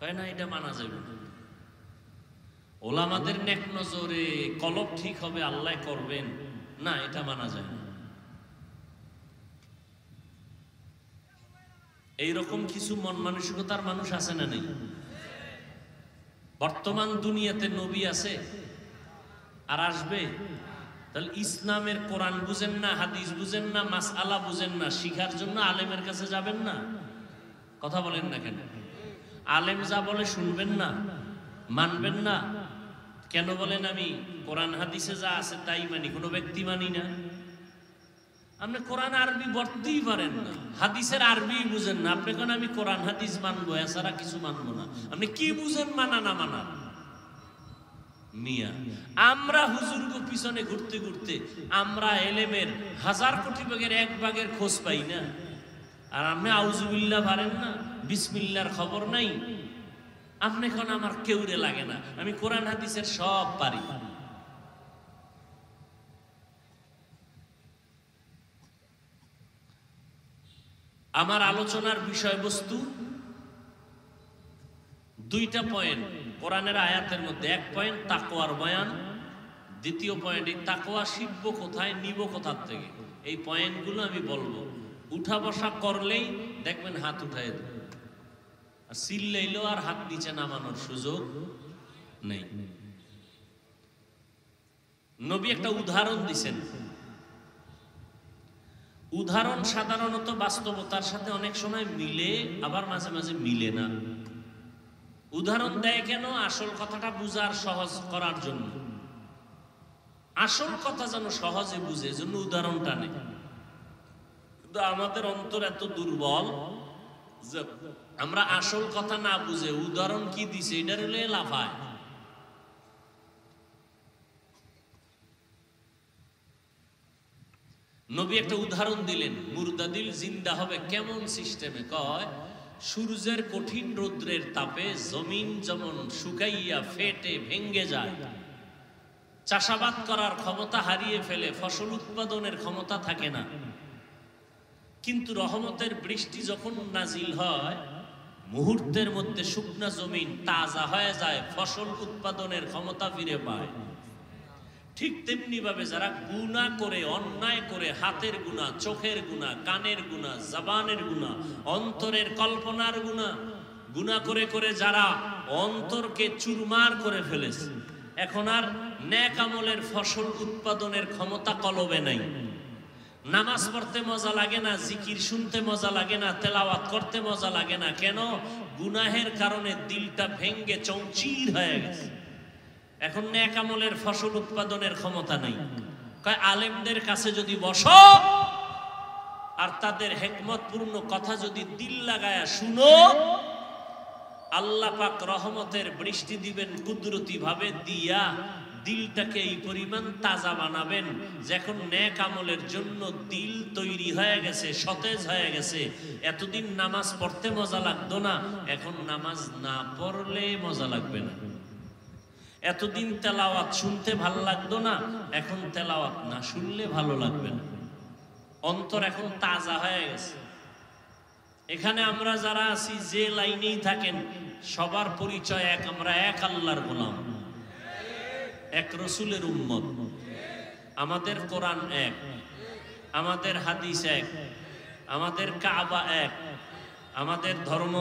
কয় না, এটা মানা যাবে না। ওলামাদের নেক নজরে কলব ঠিক হবে, আল্লাহ করবেন না, এটা মানা যায় না। এইরকম কিছু মন মানসিকতার মানুষ আছে না নেই? বর্তমান দুনিয়াতে নবী আছে আর আসবে। তাহলে ইসলামের কোরআন বুঝেন না, হাদিস বুঝেন না, মাসআলা বুঝেন না, শিখার জন্য আলেমের কাছে যাবেন না? কথা বলেন না কেন? আলেম যা বলে শুনবেন না, মানবেন না কেন? বলেন আমি কোরআন হাদিসে যা আছে তাই মানি, কোনো ব্যক্তি মানি না। আপনি কোরআন আরবি পড়তেই পারেন না, হাদিসের আরবি বুঝেন না, আপনি কেন আমি কোরআন হাদিস মানবো, এছাড়া কিছু মানবো না? আপনি কি বুঝেন মানা না মানা? মিয়া আমরা হুজুরগো পিছনে ঘুরতে ঘুরতে আমরা এলেমের 1000 কোটি ভাগের 1 ভাগের খোঁজ পাই না। আর আপনি আউযুবিল্লাহ পারেন না, বিসমিল্লাহর খবর নাই। আপনি কোন আমার কেউরে লাগে না, আমি কোরআন হাদিসের সব পারি। আমার আলোচনার বিষয়বস্তু 2টা পয়েন্ট কোরআনের আয়াতের মধ্যে। 1 পয়েন্ট তাকওয়ার বয়ান, 2য় পয়েন্ট এই তাকওয়া শিখবো কোথায়, নিব কোথার থেকে। এই পয়েন্টগুলো আমি বলবো। উঠা বসা করলেই দেখবেন হাত উঠায় দেবে, আর চিল্লাইলেও আর হাত নিচে নামানোর সুযোগ নেই। নবী একটা উদাহরণ দিছেন। উদাহরণ সাধারণত বাস্তবতার সাথে অনেক সময় মিলে, আবার মাঝে মাঝে মিলে না। উদাহরণ দেয় কেন? আসল কথাটা বুঝার সহজ করার জন্য। আসল কথা যেন সহজে বুঝে, জন্য উদাহরণটা নেই। কিন্তু আমাদের অন্তর এত দুর্বল যে আমরা আসল কথা না বুঝে উদাহরণ কি দিছে এটার হলে লাফায়। নবী একটা উদাহরণ দিলেন, মুরদাদিল জিন্দা হবে কেমন সিস্টেমে? কয় সূর্যের কঠিন রৌদ্রের তাপে জমিন যেমন শুকাইয়া ফেটে ভেঙ্গে যায়, চাষাবাদ করার ক্ষমতা হারিয়ে ফেলে, ফসল উৎপাদনের ক্ষমতা থাকে না, কিন্তু রহমতের বৃষ্টি যখন নাজিল হয় মুহূর্তের মধ্যে শুকনা জমিন তাজা হয়ে যায়, ফসল উৎপাদনের ক্ষমতা ফিরে পায়। ঠিক তেমনি ভাবে যারা গুনাহ করে, অন্যায় করে, হাতের গুনাহ, চোখের গুনাহ, কানের গুনাহ, জবানের গুনাহ, অন্তরের কল্পনার গুনাহ, গুনাহ করে করে যারা অন্তরকে চুরমার করে ফেলেছে, এখন আর নেক আমলের ফসল উৎপাদনের ক্ষমতা কলবে নাই। নামাজ পড়তে মজা লাগে না, জিকির শুনতে মজা লাগে না, তেলাওয়াত করতে মজা লাগে না। কেন? গুনাহের কারণে দিলটা ভেঙ্গে চৌচির হয়ে গেছে। এখন নেক আমলের ফসল উৎপাদনের ক্ষমতা নেই। কয় আলেমদের কাছে যদি বসো আর তাদের হিকমতপূর্ণ কথা যদি দিল লাগায়া শুনো, আল্লাহ পাক রহমতের বৃষ্টি দিবেন কুদরতি ভাবে, দিয়া দিলটাকে এই পরিমাণ তাজা বানাবেন যে এখন নেক আমলের জন্য দিল তৈরি হয়ে গেছে, সতেজ হয়ে গেছে। এতদিন নামাজ পড়তে মজা লাগতো না, এখন নামাজ না পড়লে মজা লাগবে না। এতদিন তেলাওয়াত শুনতে ভালো লাগতো না, এখন তেলাওয়াত না শুনলে ভালো লাগবে না। অন্তর এখন তাজা হয়ে গেছে। এখানে আমরা যারা আছি, যে লাইনেই থাকেন, সবার পরিচয় এক, আমরা এক আল্লাহর গোলাম, এক রসুলের উম্মত। আমাদের কোরআন এক, আমাদের হাদিস এক, আমাদের কাবা এক, আমাদের ধর্ম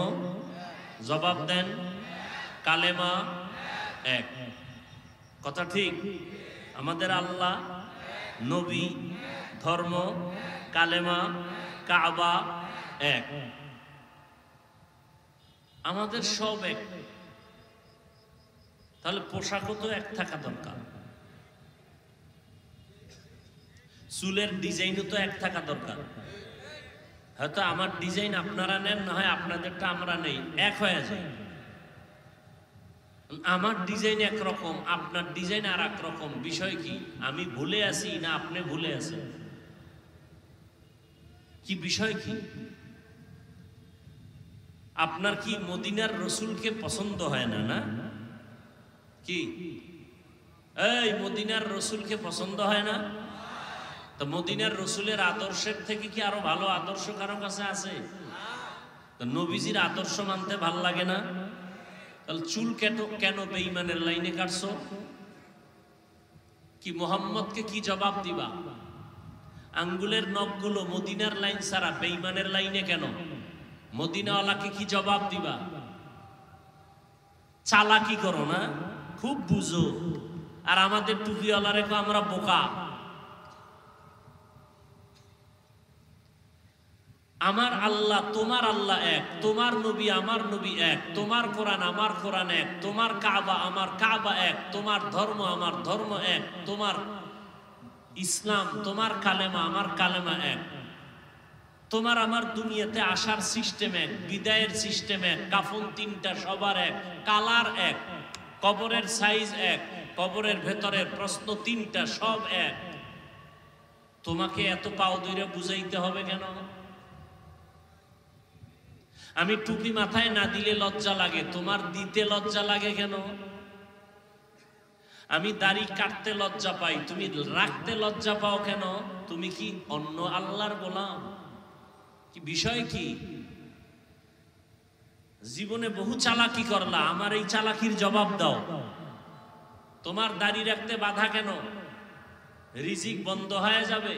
জবাব দেন কালেমা এক। কথা ঠিক? আমাদের আল্লাহ, নবী, ধর্ম, কালেমা, কাবা এক। আমাদের সব এক। তাহলে পোশাকও তো এক থাকা দরকার। চুলের ডিজাইনও তো এক থাকা দরকার। হয়তো আমার ডিজাইন আপনারা নেন, না হয় আপনাদেরটা আমরা নেই, এক হয়ে যায়। আমার ডিজাইন একরকম, আপনার ডিজাইন আর এক রকম। বিষয় কি? আমি ভুলে আছি না আপনি ভুলে আছেন? কি বিষয় কি? আপনার কি মদিনার রসুলকে পছন্দ হয় না? না কি এই মদিনার রসুলকে পছন্দ হয় না? তো মদিনার রসুলের আদর্শের থেকে কি আরো ভালো আদর্শ কারো কাছে আছে? তো নবীজির আদর্শ মানতে ভাল লাগে না? তাহলে চুল কেন বেঈমানের লাইনে কাটছো? কি মোহাম্মদকে কি জবাব দিবা? আঙ্গুলের নখগুলো মদিনার লাইন ছাড়া বেঈমানের লাইনে কেন? মদিনাওয়ালাকে কি জবাব দিবা? চালাকি করো না, খুব বুঝো। আর আমাদের টুপিওয়ালারে আমরা বোকা। আমার আল্লাহ তোমার আল্লাহ এক, তোমার নবী আমার নবী এক, তোমার কোরআন আমার কোরআন এক, তোমার কাবা আমার কাবা এক, তোমার ধর্ম আমার ধর্ম এক, তোমার ইসলাম তোমার কালেমা আমার কালেমা এক, তোমার আমার দুনিয়াতে আসার সিস্টেম এক, বিদায়ের সিস্টেম এক, কাফন তিনটা সবার এক, কালার এক, কবরের সাইজ এক, কবরের ভেতরের প্রশ্ন তিনটা সব এক। তোমাকে এত পাও ধরে বুঝাইতে হবে কেন? আমি টুপি মাথায় না দিলে লজ্জা লাগে, তোমার দিতে লজ্জা লাগে কেন? আমি দাড়ি কাটতে লজ্জা পাই, তুমি রাখতে লজ্জা পাও কেন? তুমি কি অন্য আল্লাহর গোলাম? কি বিষয় কি? জীবনে বহু চালাকি করলা, আমার এই চালাকির জবাব দাও। তোমার দাড়ি রাখতে বাধা কেন? রিজিক বন্ধ হয়ে যাবে।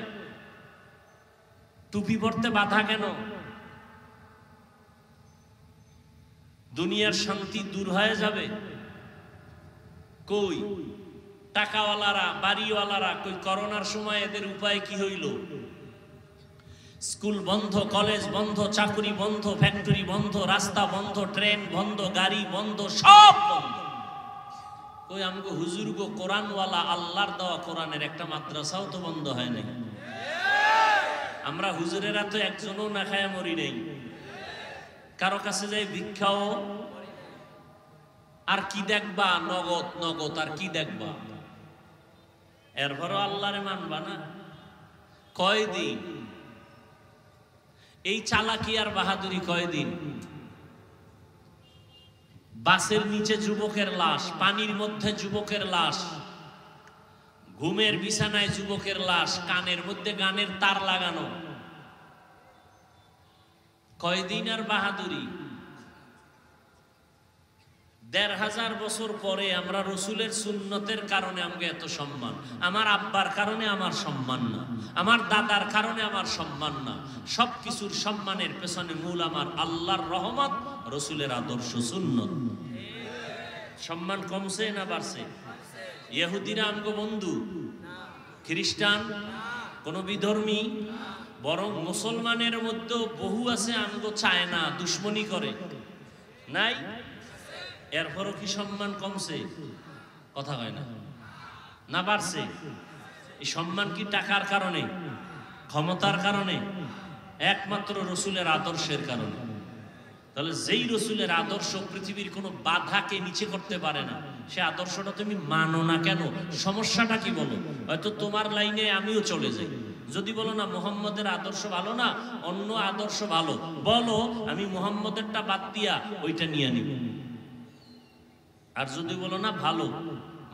টুপি পরতে বাধা কেন? দুনিয়ার শান্তি দূর হয়ে যাবে। কই টাকাওয়ালারা বাড়িওয়ালারা কই করোনার সময় এদের উপায় কি হইল? স্কুল বন্ধ, কলেজ বন্ধ, চাকরি বন্ধ, ফ্যাক্টরি বন্ধ, রাস্তা বন্ধ, ট্রেন বন্ধ, গাড়ি বন্ধ, সব বন্ধ। কই আমগো হুজুর গো কোরআনওয়ালা আল্লাহর দেওয়া কোরআনের একটা মাদ্রাসাও তো বন্ধ হয় নাই। আমরা হুজুরেরা তো একজনও না খায় মরি নাই। কারো কাছে যাই ভিক্ষাও। আর কি দেখবা? নগদ নগদ। আর কি দেখবা? এরপরও আল্লাহরে মানবা না? কয়দিন এই চালাকি আর বাহাদুরি? কয়দিন? বাসের নিচে যুবকের লাশ, পানির মধ্যে যুবকের লাশ, ঘুমের বিছানায় যুবকের লাশ, কানের মধ্যে গানের তার লাগানো। কয়দিন আর বাহাদুরি? ১৫০০ বছর পরে আমরা রসুলের সুন্নতের কারণে আমাকে এত সম্মান। আমার আব্বার কারণে আমার সম্মান না, আমার দাদার কারণে আমার সম্মান না। সবকিছুর সম্মানের পেছনে মূল আমার আল্লাহর রহমত, রসুলের আদর্শ সুন্নত। সম্মান কমছে না বাড়ছে? ইহুদিরা আমগো বন্ধু, খ্রিস্টান কোন বিধর্মী, বরং মুসলমানের মধ্যেও বহু আছে আমগো চায় না, দুশ্মনী করে। নাই? এরপরও কি সম্মান কমছে? কথা হয় না, না বাড়ছে? এই সম্মান কি টাকার কারণে, ক্ষমতার কারণে? একমাত্র রসুলের আদর্শের কারণে। তাহলে যেই রসুলের আদর্শ পৃথিবীর কোনো বাধাকে নিচে করতে পারে না, সে আদর্শটা তুমি মানো না কেন? সমস্যাটা কি বলো? হয়তো তোমার লাইনে আমিও চলে যাই। যদি বলো না মুহাম্মদের আদর্শ ভালো না, অন্য আদর্শ ভালো, বলো আমি মুহাম্মদেরটা বাদ দিয়া ওইটা নিয়ে নিব। আর যদি বলো না ভালো,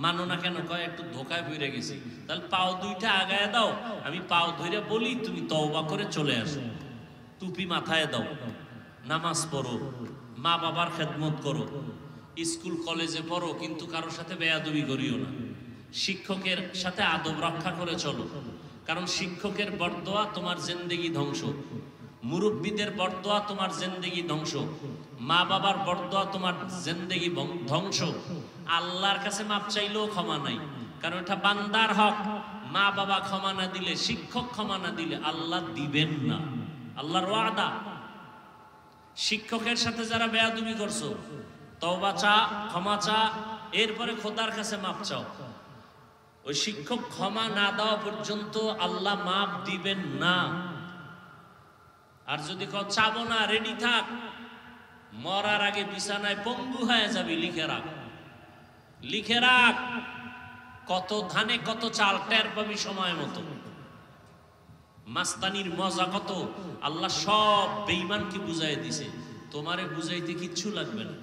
মানো না কেন? কয় একটু ধোকায় পড়ে গেছি। তাহলে পাও দুইটা আগায় দাও, আমি পাও ধরে বলি, তুমি তওবা করে চলে আসো। টুপি মাথায় দাও, নামাজ পড়ো, মা বাবার খেদমত করো, স্কুল কলেজে পড়ো, কিন্তু কারোর সাথে বেয়াদবি করিও না। শিক্ষকের সাথে আদব রক্ষা করে চলো, কারণ শিক্ষকের বরদোয়া তোমার জিন্দেগি ধ্বংস, মুরব্বীদের বরদোয়া তোমার জিন্দেগি ধ্বংস, মা বাবার বরদোয়া তোমার জিন্দেগি ধ্বংস। আল্লাহর কাছে মাপ চাইলেও ক্ষমা নাই, কারণ এটা বান্দার হক। মা বাবা ক্ষমা না দিলে, শিক্ষক ক্ষমা না দিলে আল্লাহ দিবেন না, আল্লাহর ওয়াদা। শিক্ষকের সাথে যারা বেয়াদবি করছো, তওবা চা, ক্ষমা চা, এরপরে খোদার কাছে মাপ চাও। ওই শিক্ষক ক্ষমা না দেওয়া পর্যন্ত আল্লাহ মাফ দিবেন না। আর যদি কেউ চাবো না, রেডি থাক, মরার আগে বিছানায় পঙ্গু হয়ে যাবি, লিখে রাখ, লিখে রাখ। কত ধানে কত চাল টের পাবি সময় মতো। মাস্তানির মজা কত আল্লাহ সব বেঈমানকে বুঝাই দিছে, তোমারে বুঝাইতে কিচ্ছু লাগবে না।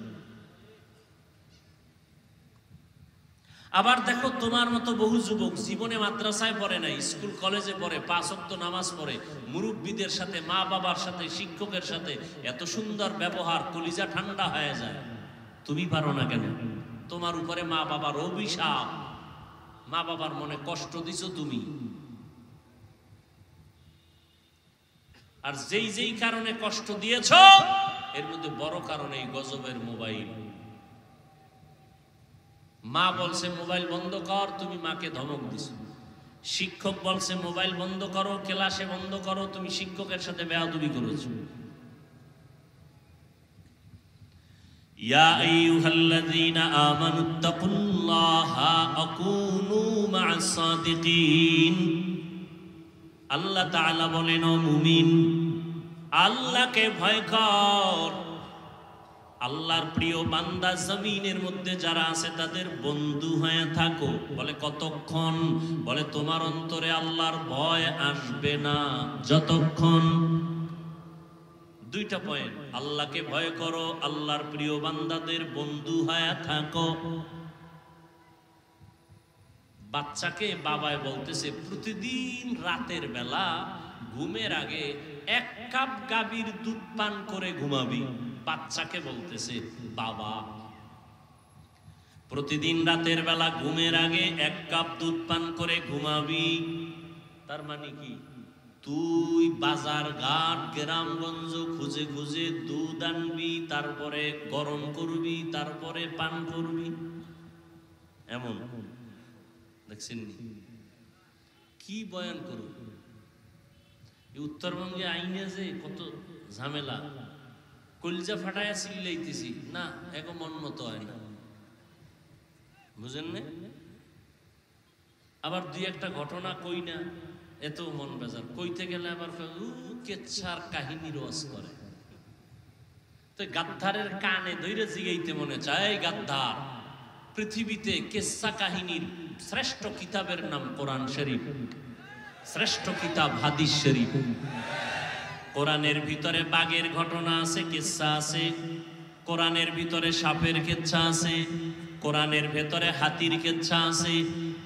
আবার দেখো, তোমার মতো বহু যুবক জীবনে মাদ্রাসায় পড়ে নাই, স্কুল কলেজে পড়ে, 5 ওয়াক্ত নামাজ পড়ে, মুরব্বীদের সাথে, মা বাবার সাথে, শিক্ষকের সাথে এত সুন্দর ব্যবহার, কলিজা ঠান্ডা হয়ে যায়। তুমি পারো না কেন? তোমার উপরে মা বাবার অভিশাপ, মা বাবার মনে কষ্ট দিছো তুমি। আর যেই যেই কারণে কষ্ট দিয়েছো, এর মধ্যে বড় কারণে এই গজবের মোবাইল। মা বলছে মোবাইল বন্ধ কর, তুমি মাকে ধমক দিছো। শিক্ষক বলছে মোবাইল বন্ধ করো, ক্লাসে বন্ধ করো, তুমি শিক্ষকের সাথে বেয়াদবি করেছো। ইয়া আইয়ুহাল্লাযীনা আমানুত্তাকুল্লাহা ওয়া কুনু মা'আস সাদিকিন। আল্লাহ তাআলা বলেন, ও মুমিন, আল্লাহকে ভয় কর। আল্লাহর প্রিয় বান্দা জমিনের মধ্যে যারা আছে তাদের বন্ধু হয়ে থাকো। বলে কতক্ষণ? বলে তোমার অন্তরে আল্লাহর ভয় আসবে না যতক্ষণ। দুইটা পয়েন্ট, আল্লাহকে ভয় করো, আল্লাহর প্রিয় বান্দাদের বন্ধু হয়ে থাকো। বাচ্চাকে বাবায় বলতেছে প্রতিদিন রাতের বেলা ঘুমের আগে 1 কাপ গাভীর দুধ পান করে ঘুমাবি। বাচ্চাকে বলতেছে বাবা প্রতিদিন রাতের বেলা ঘুমের আগে 1 কাপ দুধ পান করে ঘুমাবি। তার মানে কি? তুই বাজার ঘাট গ্রামগঞ্জ খুঁজে খুঁজে দুধ আনবি, তারপরে গরম করবি, তারপরে পান করবি। এমন দেখছেন কি বয়ান করব? উত্তরবঙ্গে আইনে যে কত ঝামেলা, কলজা ফাটায়া চিল্লাইতেছি না, এক মন মতো হয় না, বুঝেন না? আবার দুই একটা ঘটনা কই না, এত মন বেজার। কইতে গেলে আবার কেচ্ছার কাহিনী রস করে। তো গাদ্দারের কানে ধইরে জিগাইতে মনে চায়, গাদ্দার, পৃথিবীতে কেচ্ছা কাহিনীর শ্রেষ্ঠ কিতাবের নাম কোরআন শরীফ, শ্রেষ্ঠ কিতাব হাদিস শরীফ। কোরআনের ভিতরে বাঘের ঘটনা আছে, কিচ্ছা আছে। কোরআনের ভিতরে সাপের কিচ্ছা আছে। কোরআনের ভেতরে হাতির কিচ্ছা আছে।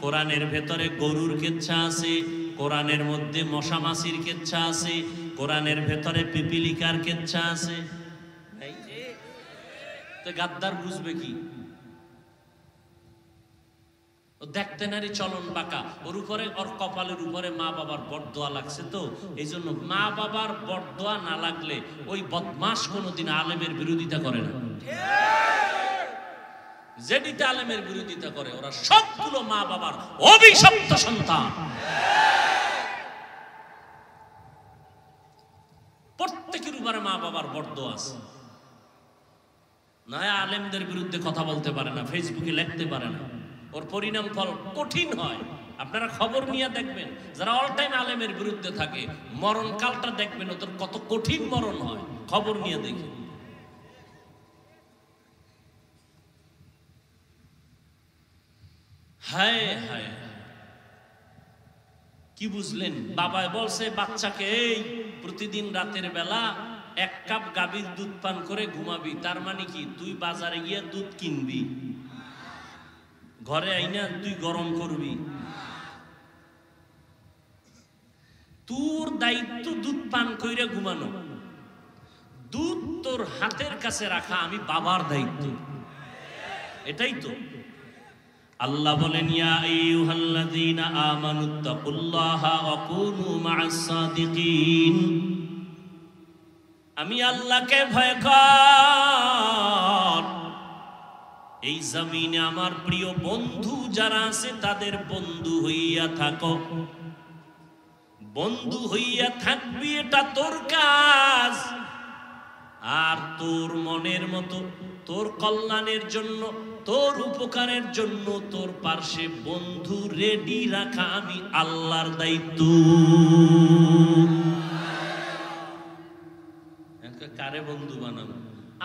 কোরআনের ভেতরে গরুর কিচ্ছা আছে। কোরআনের মধ্যে মশা মাছির কিচ্ছা আছে। কোরআনের ভেতরে পিপিলিকার কিচ্ছা আছে। তো গাদ্দার বুঝবে কি? দেখতে নারী চলন বাঁকা, ওর উপরে, ওর কপালের উপরে মা বাবার বরদোয়া লাগছে। তো এই জন্য মা বাবার বরদোয়া না লাগলে ওই বদমাস কোনোদিন আলেমের বিরোধিতা করে না। যেদিকে আলেমের বিরোধিতা করে ওরা সবগুলো মা বাবার অভিশপ্ত সন্তান। প্রত্যেকের উপরে মা বাবার বরদোয়া আছে। না আলেমদের বিরুদ্ধে কথা বলতে পারে না, ফেসবুকে লিখতে পারে না, ওর পরিণাম ফল কঠিন হয়। আপনারা খবর নিয়ে দেখবেন, যারা অল টাইম আলেমের বিরুদ্ধে থাকে মরণকালটা দেখবেন ওদের কত কঠিন মরণ হয়। খবর নিয়ে দেখেন। হায় হায়, কি বুঝলেন? বাবায় বলছে বাচ্চাকে, এই প্রতিদিন রাতের বেলা 1 কাপ গাভীর দুধ পান করে ঘুমাবি। তার মানে কি? তুই বাজারে গিয়ে দুধ কিনবি, ঘরে আইনা তুই গরম করবি। তোর দায়িত্ব দুধ পান কইরা ঘুমানো। দুধ তোর হাতের কাছে রাখা আমি বাবার দায়িত্ব। এটাই তো আল্লাহ বলেন, ইয়া আইয়ুহাল্লাযীনা আমানুত্তাকুল্লাহা ওয়া কুনু মা'আস সাদিকিন। আমি আল্লাহকে ভয় কর। এই জমিনে আমার প্রিয় বন্ধু যারা আছে তাদের বন্ধু হইয়া থাকো। বন্ধু হইয়া থাকবি, এটা তোর কাজ। আর তোর মনের মতো, তোর কল্যাণের জন্য, তোর উপকারের জন্য তোর পাশে বন্ধু রেডি রাখা আমি আল্লাহর দায়িত্ব। কারে বন্ধু বানাবো?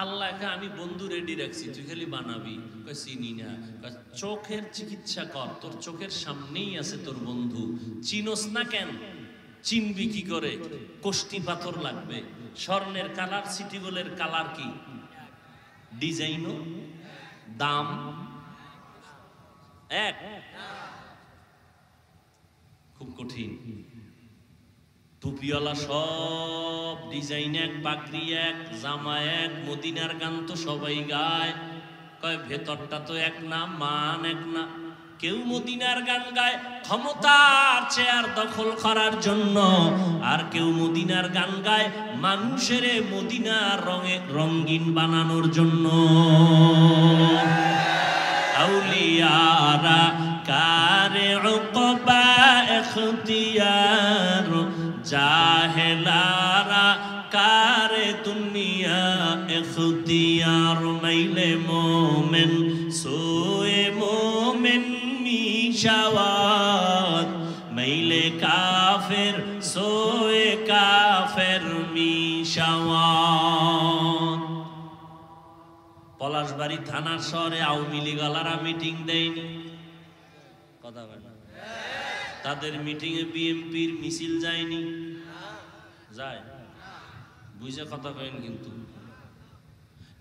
আল্লাহকে আমি বন্ধু রেডি রাখছি, তুই খালি বানাবি। চিনি না। চোখের চিকিৎসা কর, তোর চোখের সামনেই আছে তোর বন্ধু, চিনোস না কেন? চিনবি কি করে? কোষ্টি পাথর লাগবে, স্বর্ণের কালার, সিটি গোল্ডের কালার কি, ডিজাইনও দাম এক, খুব কঠিন। টুপিওয়ালা সব ডিজাইন এক, পাগড়ি এক, জামা এক, মদিনার গান তো সবাই গায়, কয় ভেতরটা তো এক না, মান এক না। কেউ মদিনার গান গায় ক্ষমতার চেয়ার দখল করার জন্য, আর কেউ মদিনার গান গায় মানুষের মদিনার রঙিন বানানোর জন্য। আউলিয়ারা কারে উকবা ইখতিয়ার, জাহেলারা কারে দুনিয়া ইখতিয়ার। মাইলে মোমেন সোয়ে মোমেন মিশাওয়াত, মাইলে কাফের সোয়ে কাফের মিশাওয়াত। পলাশবাড়ি থানার শহরে আওয়ামী লীগওয়ালারা মিটিং দেয়নি, কথা বলে। তাদের মিটিং এ বিএনপির মিছিল যায়নি, যায় বুঝে কথা কয়েন। কিন্তু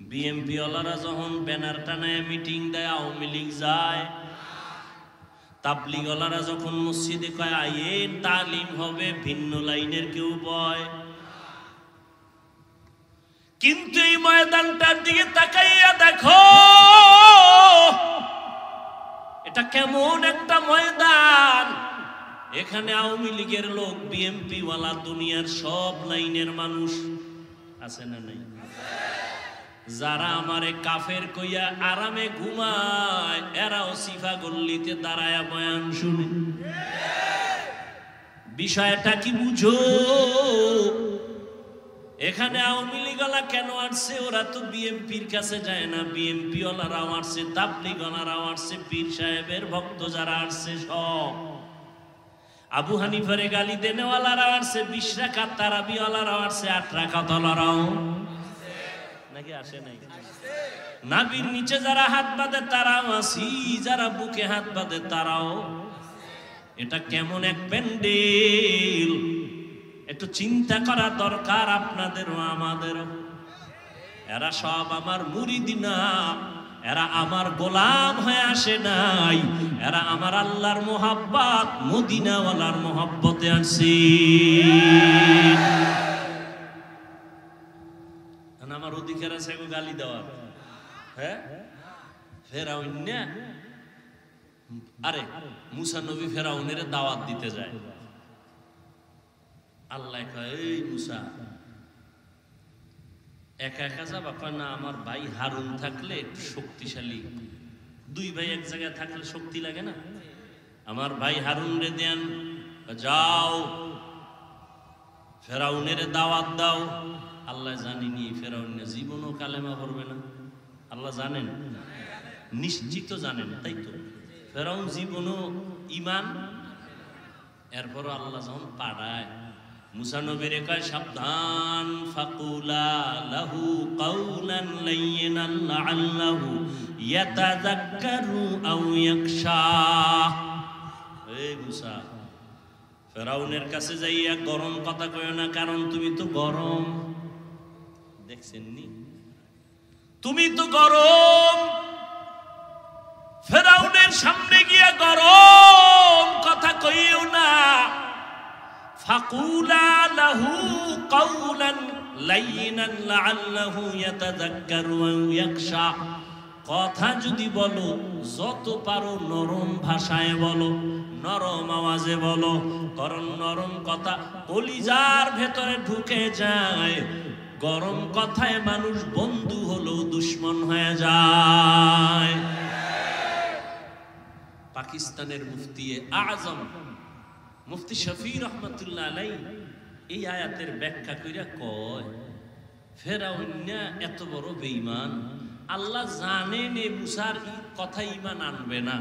বিএনপি ওয়ালারা যখন ব্যানার টানায় মিটিং দেয় আওয়ামী লীগ যায়। তাবলীগ ওয়ালারা যখন মসজিদে কয় আইন তালিম হবে, ভিন্ন লাইনের কেউ বয়। কিন্তু এই ময়দানটার দিকে তাকাইয়া দেখো, এটা কেমন একটা ময়দান। এখানে আওয়ামী লীগের লোক, বিএনপি ওয়ালা, দুনিয়ার সব লাইনের মানুষ আছে না নাই? যারা আমারে কাফের কইয়া আরামে ঘুমায়, এরাও সিফা গল্লিতে দাঁড়ায়া বয়ান শুনে। বিষয়টা কি বুঝো? এখানে আওয়ামী লীগওয়ালা কেন আসছে? ওরা তো বিএনপির কাছে যায় না। বিএনপি ওয়ালারাও আসছে, তাবলীগ ওয়ালারাও আসছে, পীর সাহেবের ভক্ত যারা আসছে সব। আবু হানিফারে গালি দেনেওয়ালারাও আসছে, 20 রাকাত তারাবি ওয়ালারাও আসছে, 8 রাকাত ওয়ালারাও নাকি আসে নাই? নাবির নিচে যারা হাত বাঁধে তারাও আসি, যারা বুকে হাত বাঁধে তারাও। এটা কেমন এক প্যান্ডেল! একটু চিন্তা করা দরকার আপনাদেরও আমাদেরও। এরা সব আমার মুরিদ না, এরা আমার গোলাম হয়ে আসে নাই, এরা আমার আল্লাহর মোহাব্বত, মদিনাওয়ালার মোহাব্বতে আসে। আমার অধিকার আছে গালি দেওয়ার? হ্যাঁ, ফেরাউন না? আরে মুসা নবী ফেরাউনের দাওয়াত দিতে যায়। আল্লাহ কয়, এই মুসা একা একা যাবা? কয় না, আমার ভাই হারুন থাকলে একটু শক্তিশালী। দুই ভাই এক জায়গায় থাকলে শক্তি লাগে না? আমার ভাই হারুন রে দেন, যাও ফেরাউনের দাওয়াত দাও। আল্লাহ জানিনি ফেরাউন জীবনও কালেমা পড়বে না। আল্লাহ জানেন, নিশ্চিত জানেন, তাই তো? ফেরাউন জীবনও ঈমান। এরপর আল্লাহ যখন পাঠায়, মুসা নবীরে কয় সাবধান, ফাকুলা লাহু কাওলান লাইয়িনান লাআল্লাহু ইয়াতাযাক্কারু আও ইয়াখশা। এই মুসা, ফেরাউনের কাছে যাইয়া গরম কথা কইও না, কারণ তুমি তো গরম। দেখছেন নি, তুমি তো গরম। ফেরাউনের সামনে গিয়া গরম কথা কইও না। ফাকুলা লাহু কাওলান লাইয়িনান লাআল্লাহু ইয়াতাযাক্কারু আও ইয়াখশা। কথা যদি বলো, যত পারো নরম ভাষায় বলো, নরম আওয়াজে বলো, কারণ নরম কথা কলিজার ভেতরে ঢুকে যায়। গরম কথায় মানুষ বন্ধু হলো দুশ্মন হয়ে যায়। পাকিস্তানের মুফতি আজম মুফতি শফি রহমতুল্লাহ আলাইহি এই আয়াতের ব্যাখ্যা কইরা কয়, ফেরাউন এত বড় বেঈমান, আল্লাহ জানেন এই মুসার কথা ঈমান আনবে না,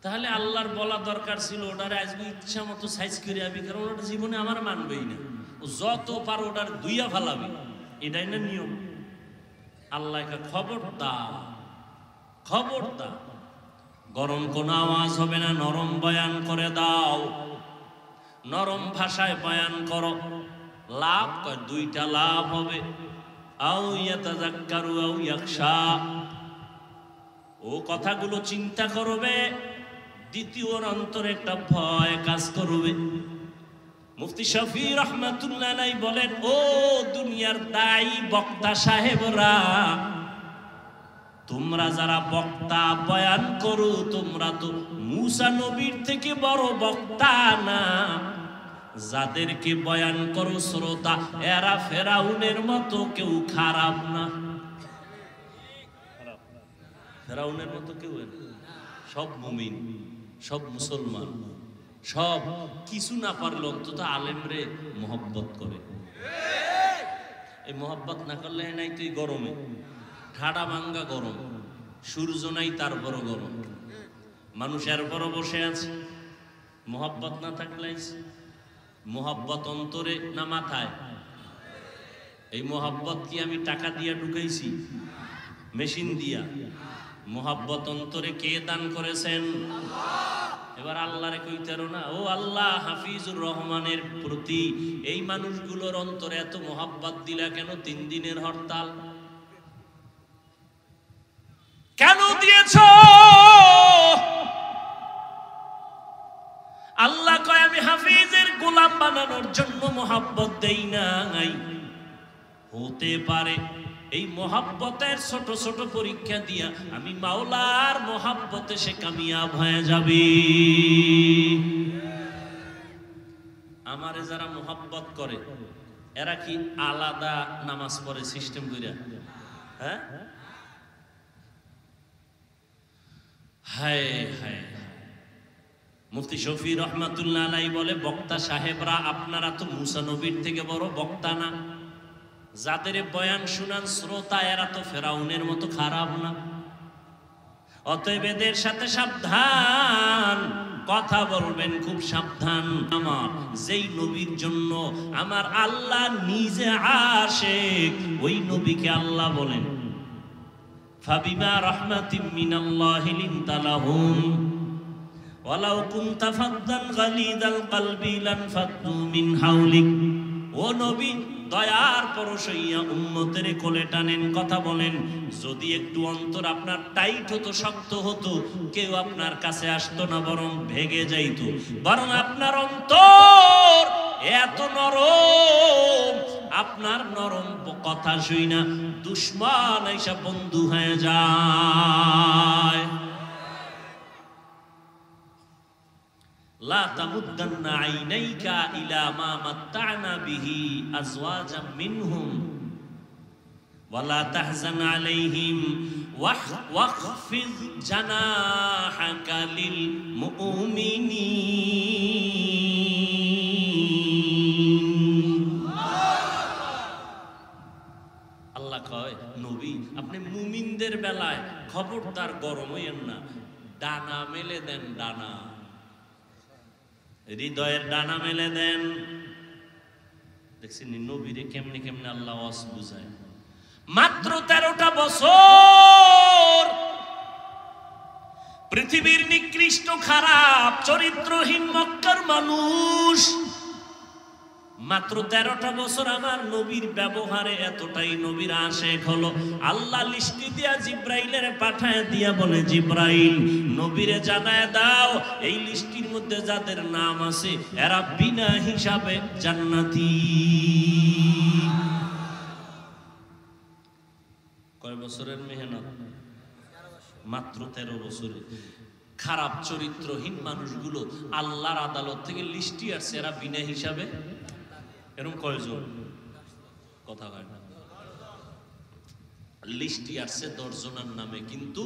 তাহলে আল্লাহর বলা দরকার ছিল ওটারে আজকে ইচ্ছা মতো সাইজ করে আবি, কারণ ওটা জীবনে আমার মানবেই না, ও যত পার ওটার দুইয়া ফালাবি, এটাই না নিয়ম। আল্লাহকে খবরদার, খবরদার, গরম কোনো আওয়াজ হবে না, নরম বয়ান করে দাও, নরম ভাষায় বয়ান করো। লাভ কয় দুইটা লাভ হবে, আও ইয়াতাযাক্কারু আও ইয়াখশা, ও কথাগুলো চিন্তা করবে, দ্বিতীয় অন্তরে একটা ভয় কাজ করবে। মুফতি শফি রহমাতুল্লাহ আলাইহি বলেন, ও দুনিয়ার দায়ী বক্তা সাহেবরা, তোমরা যারা বক্তা বয়ান করো, তোমরা তো মুসা নবীর থেকে বড় বক্তা না। যাদেরকে বয়ান করো শ্রোতা, এরা ফেরাউনের মতো কেউ খারাপ না, ফেরাউনের মতো কেউ না, সব মুমিন, সব মুসলমান, সব কিছু না পারলে অন্তত আলেমরে মোহব্বত করে। এই মোহব্বত না করলে নাই তুই গরমে ঠাডা ভাঙ্গা গরম, সূর্য নাই তারপর গরম, মানুষের পরও বসে আছে। মোহব্বত না থাকলে, মোহব্বত অন্তরে না মাথায়? এই মোহব্বত কি আমি টাকা দিয়া ঢুকাইছি, মেশিন দিয়া? মোহব্বত অন্তরে কে দান করেছেন? এবার আল্লাহরে কইতেরো না, ও আল্লাহ হাফিজুর রহমানের প্রতি এই মানুষগুলোর অন্তরে এত মোহব্বত দিলা কেন? 3 দিনের হরতাল কেন দিয়েছ? আল্লাহ কয় আমি হাফিজের গোলাম বানানোর জন্য মোহাব্বত দেই নাই। হতে পারে এই মোহাব্বতের ছোট ছোট পরীক্ষা দিয়া আমি মাওলার মোহাব্বতে সে কামিয়াব হয়ে যাবে। আমারে যারা মোহাব্বত করে এরা কি আলাদা নামাজ পড়ে সিস্টেম কইরা? হ্যাঁ, হায় হায়। মুফতি শফি রহমাতুল্লাহ আলাইহি বলে, বক্তা সাহেবরা আপনারা তো মুসা নবীর থেকে বড় বক্তা না। যাদের বয়ান শুনান শ্রোতা, এরা তো ফেরাউনের মতো খারাপ না। অতএব এদের সাথে সাবধান, কথা বলবেন খুব সাবধান। আমার যেই নবীর জন্য আমার আল্লাহ নিজে আশিক, ওই নবীকে আল্লাহ বলেন ফাবিমা রাহমাতিম মিনাল্লাহি লিনতা লাহুম ওয়ালাউ কুনতা ফাদ্দান গালিদাল কলবি লানফাদ্দু মিন হাওলিক। ও নবী, দয়ার পরশ হইয়া উম্মতের কোলে টানেন, কথা বলেন। যদি একটু অন্তর আপনার টাইট হতো, শক্ত হতো, কেউ আপনার কাছে আসতো না, বরং ভেগে যাইতো। বরং আপনার অন্তর এত নরম, আপনার নরম কথা শুই না দুশ্মন এসব বন্ধু হয়ে যায়। লা তামুদ্দান্না আইনাইকা ইলা মা মাত্তা'না বিহি আজওয়াজাম মিনহুম ওয়া লা তাহজান আলাইহিম ওয়াখফিজ জানাহাকা লিল মুমিনিন। আল্লাহ কয়, নবী আপনি মুমিনদের বেলায় খবরদার গরম হইয়েন না, ডানা মেলে দেন, ডানা, হৃদয়ের ডানা মেলে দেন। দেখছেন নবীরে কেমনে কেমনে আল্লাহ ওয়াজ বুঝায়। মাত্র 13টা বছর পৃথিবীর নিকৃষ্ট খারাপ চরিত্রহীন মক্কার মানুষ, মাত্র 13টা বছর আমার নবীর ব্যবহারে এতটাই নবীর আশেক হলো। আল্লাহ লিস্টি দিয়া জিব্রাইলের পাঠায় দিয়া বলে, জিব্রাইল নবীরে জানায় দাও এই লিস্টির মধ্যে যাদের নাম আছে এরা বিনা হিসাবে জান্নাতি। কয় বছরের মেহনত? মাত্র 13 বছরে। খারাপ চরিত্রহীন মানুষগুলো আল্লাহর আদালত থেকে লিস্টি আসছে, এরা বিনা হিসাবে। এরকম কয়জন? কথা হয় না, লিস্টি আসছে 10 জনের নামে। কিন্তু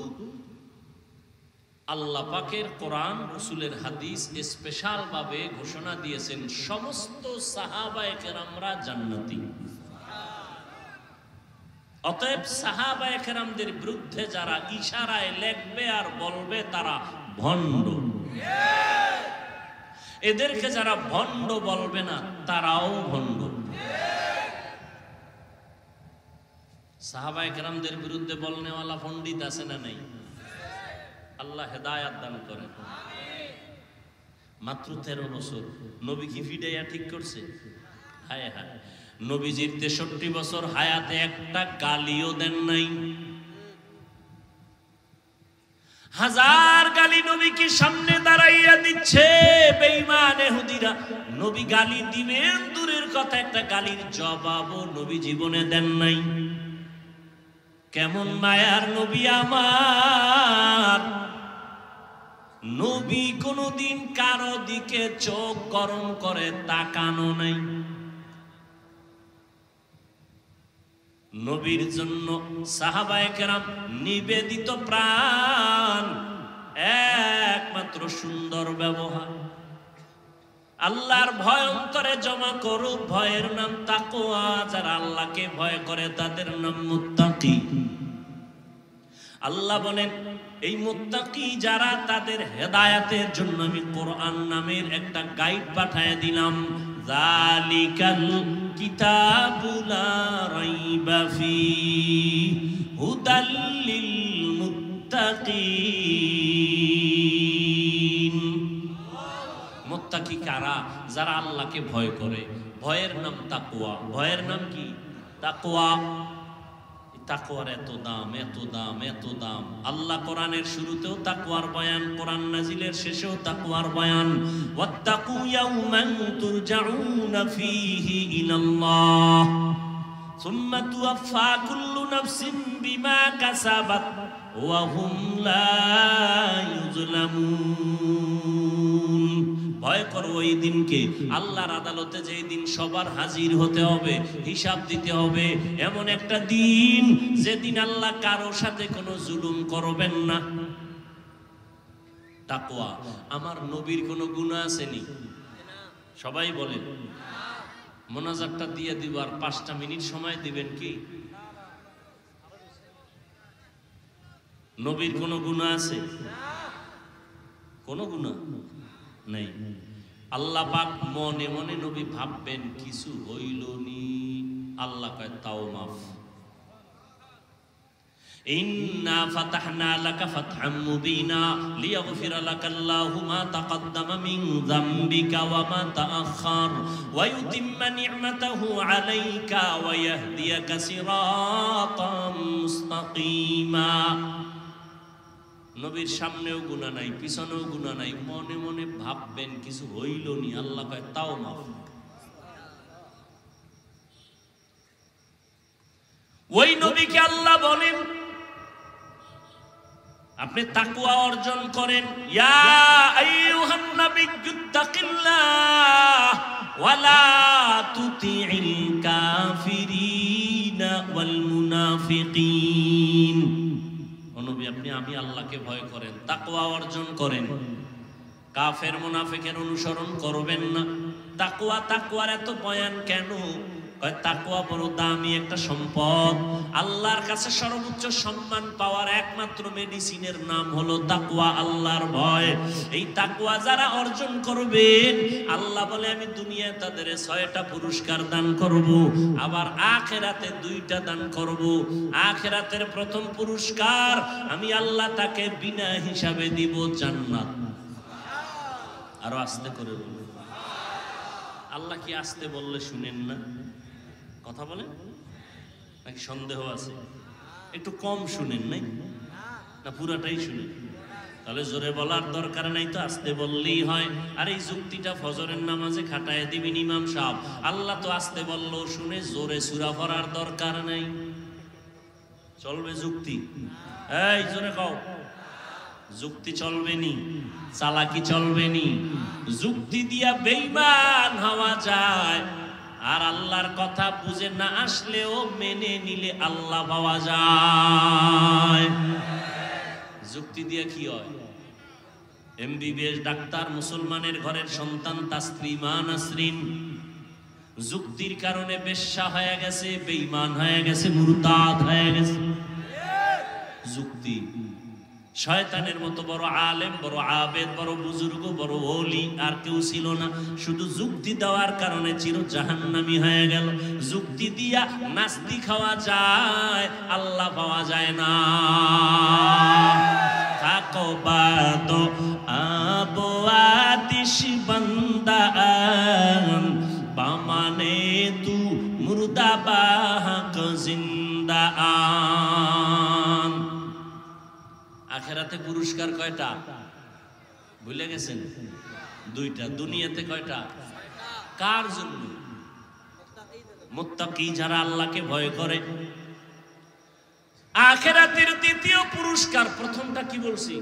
আল্লাহ পাকের কোরআন, রাসূলের হাদিস স্পেশাল ভাবে ঘোষণা দিয়েছেন সমস্ত সাহাবায়ে কেরামরা জান্নাতি। অতএব সাহাবায়ে কেরামদের বিরুদ্ধে যারা ইশারায় লেখবে আর বলবে তারা ভণ্ড, এদেরকে যারা ভণ্ড বলবে না তারাও ভণ্ড। সাহাবায়ে কেরামদের বিরুদ্ধে বলনেওয়ালা পণ্ডিত আছে না নাই? আল্লাহ হেদায়াত দান করেন। মাত্র 13 বছর নবী কি ফিডাইয়া ঠিক করছে? হায় হায়, নবীজির 63 বছর হায়াতে একটা গালিও দেন নাই। হাজার গালি নবীকে সামনে দাঁড়াইয়া দিচ্ছে বেঈমান ইহুদিরা। নবী গালি দিবেন দূরের কথা, একটা গালির জবাবও নবী জীবনে দেন নাই। কেমন মায়ার নবী আমার! নবী কোনদিন কারো দিকে চোখ গরম করে তাকানো নাই। নবীর জন্য সাহাবায়ে কেরাম নিবেদিত প্রাণ, একমাত্র সুন্দর ব্যবহার। আল্লাহর ভয় অন্তরে জমা করো, ভয়ের নাম তাকওয়া। যারা আল্লাহকে ভয় করে তাদের নাম মুত্তাকি। আল্লাহ বলেন এই মুত্তাকি যারা, তাদের হেদায়েতের জন্য আমি কোরআন নামের একটা গাইড পাঠিয়ে দিলাম। যালিকাল কিতাবু লা রাইবা ফীহি হুদাল লিল মুত্তাকিন। মুত্তাকি কারা? যারা আল্লাহকে ভয় করে। ভয়ের নাম তাকওয়া। ভয়ের নাম কি? তাকওয়া। তাকওয়ার এত দাম, এত দাম, এত দাম। আল্লাহ কোরআনের শুরুতেও তাকওয়ার বয়ান, কোরআন নাজিলের শেষেও তাকওয়ার বয়ান। ওয়াত্তাকু ইয়াওমান তুরজাউনা ফীহি ইলাল্লাহ সুম্মা তুওয়াফা কুল্লু নাফসিন বিমা কাসাবাত ওয়া হুম লা ইউযলামুন। ভয় করো ওই দিনকে, আল্লাহর আদালতে যেই দিন সবার হাজির হতে হবে, হিসাব দিতে হবে। এমন একটা দিন যেদিন আল্লাহ কারো সাথে কোনো জুলুম করবেন না। তাকওয়া। আমার নবীর কোনো গুনাহ আসেনি? সবাই বলেন। মোনাজাতটা দিয়ে দিব, আর 5টা মিনিট সময় দিবেন কি? নবীর কোনো গুনাহ আছে? কোনো গুনাহ নেই। আল্লাহ পাক মনে মনে নবী ভাববেন কিছু হইল নি, আল্লাহ কয় তাও মাফ। ইন্না ফাতাহনা লাকা ফাতহাম মুবিনা লিয়াগফিরা লাকাল্লাহু মা তাকাদ্দামা মিন যামবিকা ওয়া মা তাআখার ওয়া ইউতিম্মা নি'মাতাহু আলাইকা ওয়া ইয়াহদিয়াকা সিরাতাম মুস্তাকিমা। নবীর সামনেও গুনাহ নাই, পিছনেও গুনাহ নাই, মনে মনে ভাববেন কিছু হইল নি, আল্লাহ কয় তাও মাফ। ওই নবীকে আল্লাহ বলেন আপনি তাকওয়া অর্জন করেন। ইয়া আইয়ুহান নাবিয়্যুত্তাকিল্লাহ ওয়া লা তুতি'ল কাফিরিনা ওয়াল মুনাফিকিন। নবী আপনি আমি আল্লাহকে ভয় করেন, তাকওয়া অর্জন করেন, কাফের মুনাফিকের অনুসরণ করবেন না। তাকওয়া, তাকওয়ার এত বয়ান কেন? তাকওয়া বড় দামি একটা সম্পদ। আল্লাহর কাছে সর্বোচ্চ সম্মান পাওয়ার একমাত্র মেডিসিনের নাম হলো তাকওয়া, আল্লাহর ভয়। এই তাকওয়া যারা অর্জন করবেন, আল্লাহ বলে আমি দুনিয়ায় তাদের 6টা পুরস্কার দান করব, আবার আখিরাতে 2টা দান করব। আখিরাতের প্রথম পুরস্কার আমি আল্লাহ তাকে বিনা হিসাবে দিব জান্নাত। আরো আস্তে করে বলুন। আল্লাহ কি আস্তে বললে শুনেন না? কথা বলেন নাকি সন্দেহ আছে? একটু কম শুনেন নাই না পুরাটাই শুনেন? তাহলে জোরে বলার দরকার নাই, তো আস্তে বললেই হয়। আর এই যুক্তিটা ফজরের নামাজে খাটায় দিবেন ইমাম সাহেব। আল্লাহ তো আস্তে বললো শুনে, জোরে সূরা পড়ার দরকার নাই। চলবে যুক্তি? এই জোরে কও, যুক্তি চলবে নি, চালাকি চলবে নি। যুক্তি দিয়া বেঈমান হওয়া যায়, আর আল্লাহর কথা বুঝে না আসলেও মেনে নিলে আল্লাহ পাওয়া যায়। যুক্তি দিয়ে কি হয়? এমবিবিএস ডাক্তার, মুসলমানের ঘরের সন্তান তাসলিমা নাসরিন যুক্তির কারণে বেশ্যা হয়ে গেছে, বেঈমান হয়ে গেছে, মুরতাদ হয়ে গেছে। যুক্তি, শয়তানের মতো বড় আলেম, বড় আবেদ, বড় বুজুর্গ, বড় ওলি আর কেউ ছিল না। শুধু যুক্তি দেওয়ার কারণে চির জাহান্নামী হয়ে গেল। যুক্তি দিয়া নাস্তি খাওয়া যায়, আল্লাহ পাওয়া যায় না। থাকো বাদ আবো আতিশ বান্দান, বামানে তু মুর্দা বাহক জিন্দা আন। আখেরাতে পুরস্কার কয়টা ভুলে গেছেন? দুইটা। দুনিয়াতে কয়টা? কার জন্য? মুত্তাকি, যারা আল্লাহকে ভয় করে। আখেরাতের দ্বিতীয় পুরস্কার, প্রথমটা কি বলছি?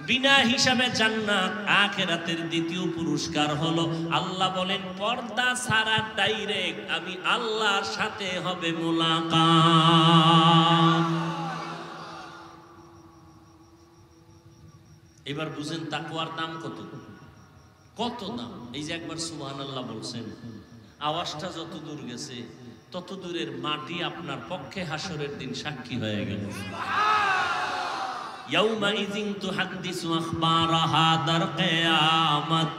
বিনা হিসাবে জান্নাত। আখেরাতের দ্বিতীয় পুরস্কার হলো, আল্লাহ বলেন পর্দা ছাড়া ডাইরেক্ট আমি আল্লাহর সাথে হবে মুলাকাত। এবার বুঝেন তাকওয়ার দাম কত, কত দাম। এই যে একবার সুবহানাল্লাহ বলছেন, আওয়াজটা যত দূর গেছে তত দূরের মাটি আপনার পক্ষে হাসরের দিন সাক্ষী হয়ে গেল। ইয়াউমা ইযিন তুহাদ্দিসু আখবারাহা, দার কিয়ামত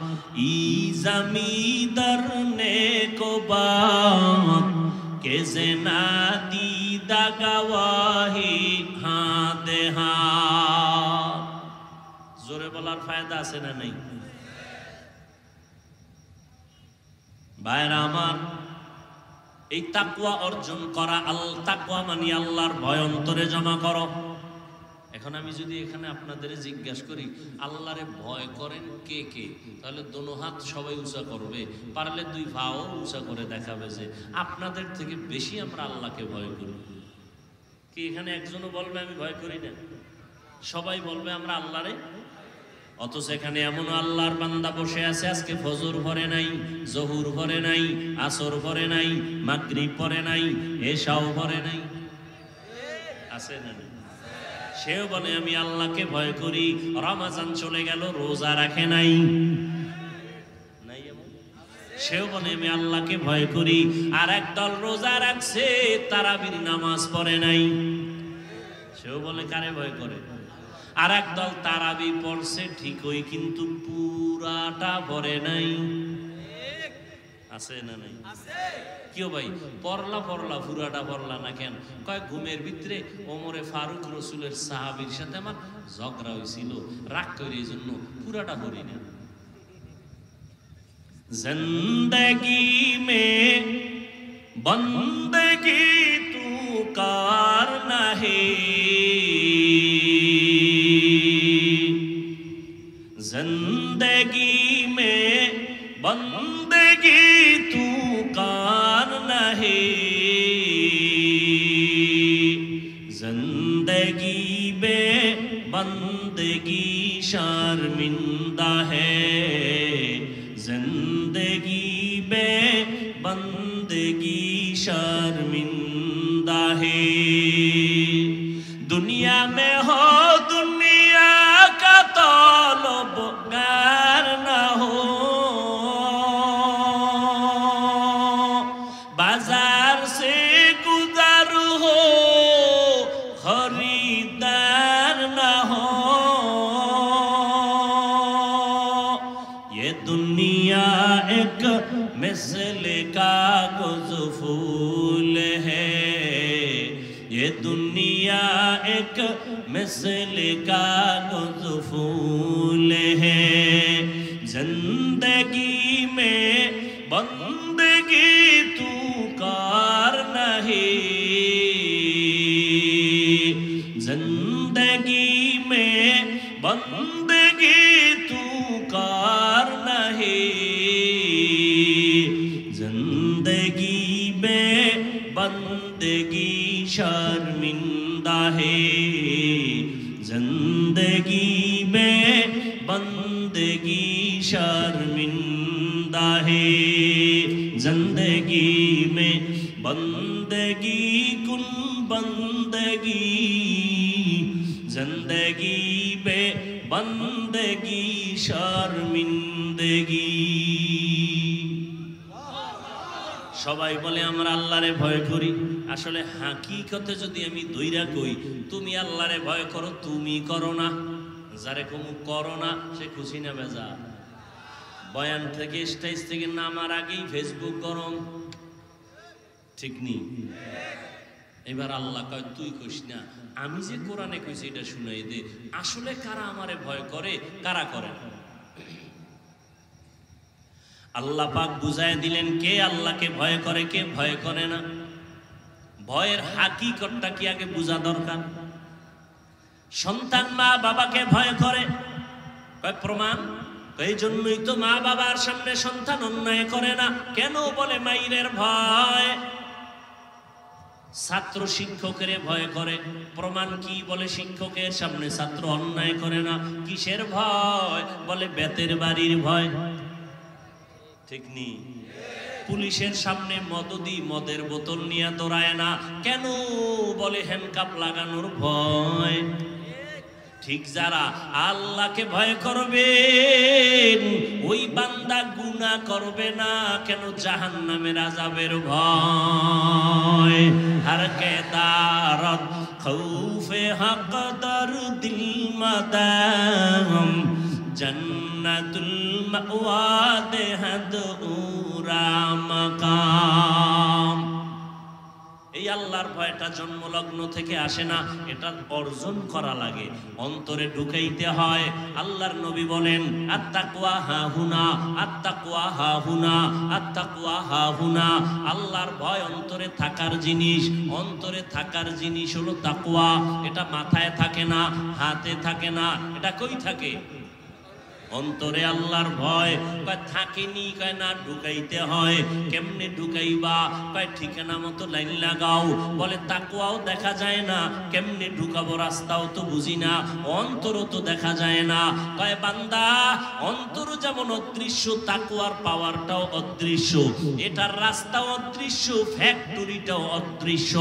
ই জমিদার নেকো বাত, কে জেনা দিদা গওয়াহি হাতে হাত। জোরে বলার ফায়দা আছে না নাই? ভাইরা আমার, এই তাকওয়া অর্জন করা, তাকওয়া মানে আল্লাহর ভয় অন্তরে জমা করো। এখন আমি যদি এখানে আপনাদের জিজ্ঞাসা করি আল্লাহরে ভয় করেন কে কে, তাহলে দোনো হাত সবাই উঁচা করবে, পারলে দুই পাও উঁচা করে দেখাবে যে আপনাদের থেকে বেশি আমরা আল্লাহকে ভয় করি। কি এখানে একজনও বলবে আমি ভয় করি না? সবাই বলবে আমরা আল্লাহরে। অথচ এখানে এমন আল্লাহর বান্দা বসে আছে, আজকে ফজর পড়ে নাই, জহুর পড়ে নাই, আসর পড়ে নাই, মাগরিব পড়ে নাই, এশাও পড়ে নাই, আছে না? সেও বলে আমি আল্লাহকে ভয় করি। রমজান চলে গেল, রোজা রাখে নাই, সেও বলে আমি আল্লাহকে ভয় করি। আর একদল রোজা রাখছে, তারাবির নামাজ পড়ে নাই, সেও বলে কারে ভয় করে। আর একদল তারাবি পড়ছে ঠিকই, কিন্তু পুরাটা পড়ে নাই, আছে না নাই? কেউ ভাই পড়লা পুরাটা পড়লা না কেন? কয় ঘুমের ভিতরে ওমরে ফারুক রসুলের সাহাবীর সাথে আমার ঝগড়া হয়েছিল, রাগ করে এই জন্য পুরাটা পড়ি না। জিন্দগি মে বন্দগি তু করনা হে, जिंदगी में बंदगी तू करना है, जिंदगी में बंदगी शर्मिंदा है, जिंदगी में बंदगी शर्मिंदा है। दुनिया में हो दुनिया का तलबगार ना हो, बाजार से गुजर हो खरीदार ना हो। ये दुनिया एक मिसल कागज फूल है, ये दुनिया एक मिसल कागज फूल है, जिंदगी में बंदगी तू करना है, जिंदगी में बंदगी तू करना है, जिंदगी में बंदगी शर्मिंदा है, जिंदगी में बंदगी शर्मिंदा है, जिंदगी में बंदगी कुन बंदगी, जिंदगी में बंदगी शर्मिंदगी। সবাই বলে আমরা আল্লাহরে ভয় করি, আসলে হাকিকতে যদি আমি দইরা কই তুমি আল্লাহরে ভয় করো, তুমি করো না, যারে কমু করো না সে খুশি না বেজা। বয়ান থেকে স্টেজ থেকে নামার আগেই ফেসবুক গরম, ঠিক নেই? এবার আল্লাহ কয় তুই কইস না, আমি যে কোরআনে কইছি এটা শুনাই দে, আসলে কারা আমারে ভয় করে কারা করে না। আল্লাহ পাক বুঝায় দিলেন কে আল্লাহকে ভয় করে কে ভয় করে না। ভয়ের হাকিকতটা কি আগে বোঝা দরকার। সন্তান মা বাবাকে ভয় করে, কয় প্রমাণ, এই জন্যই তো মা বাবার সামনে সন্তান অন্যায় করে না। কেন? বলে মাইরের ভয়। ছাত্র শিক্ষকের ভয় করে, প্রমাণ কি? বলে শিক্ষকের সামনে ছাত্র অন্যায় করে না। কিসের ভয়? বলে বেতের বাড়ির ভয়, ঠিক নেই? পুলিশের সামনে মদদি মদের বোতল নিয়ে দৌড়ায় না, কেন? বলে হ্যান্ডকাপ লাগানোর ভয়। ঠিক যারা আল্লাহকে ভয় করবে ওই বান্দা গুনাহ করবে না, কেন? জাহান্নামের আযাবের ভয়। হর কে দারত খৌফে হক দর দিল মাদাম জন্নাতুল মাওয়া দেহদ উরা মাকাম। এই আল্লাহর ভয়টা জন্মলগ্ন থেকে আসে না, এটা অর্জন করা লাগে, অন্তরে ঢুকাইতে হয়। আল্লাহর নবী বলেন আত্তাকওয়া হাহুনা, আত্তাকওয়া হাহুনা, আত্তাকওয়া হাহুনা। আল্লাহর ভয় অন্তরে থাকার জিনিস, অন্তরে থাকার জিনিস হলো তাকওয়া। এটা মাথায় থাকে না, হাতে থাকে না, এটা কই থাকে? অন্তরে আল্লাহর ভয়। কয় থাকেনি, কয় না, ঢুকাইতে হয়। কেমনে ঢুকাইবা? কয় ঠিকানা মতো লাইন লাগাও। বলে তাকওয়াও দেখা যায় না, কেমনে ঢুকাবো? রাস্তাও তো বুঝি না, অন্তরও তো দেখা যায় না। কয় বান্দা, অন্তর যেমন অদৃশ্য, তাকওয়ার পাওয়ারটাও অদৃশ্য, এটার রাস্তাও অদৃশ্য, ফ্যাক্টরিটাও অদৃশ্য।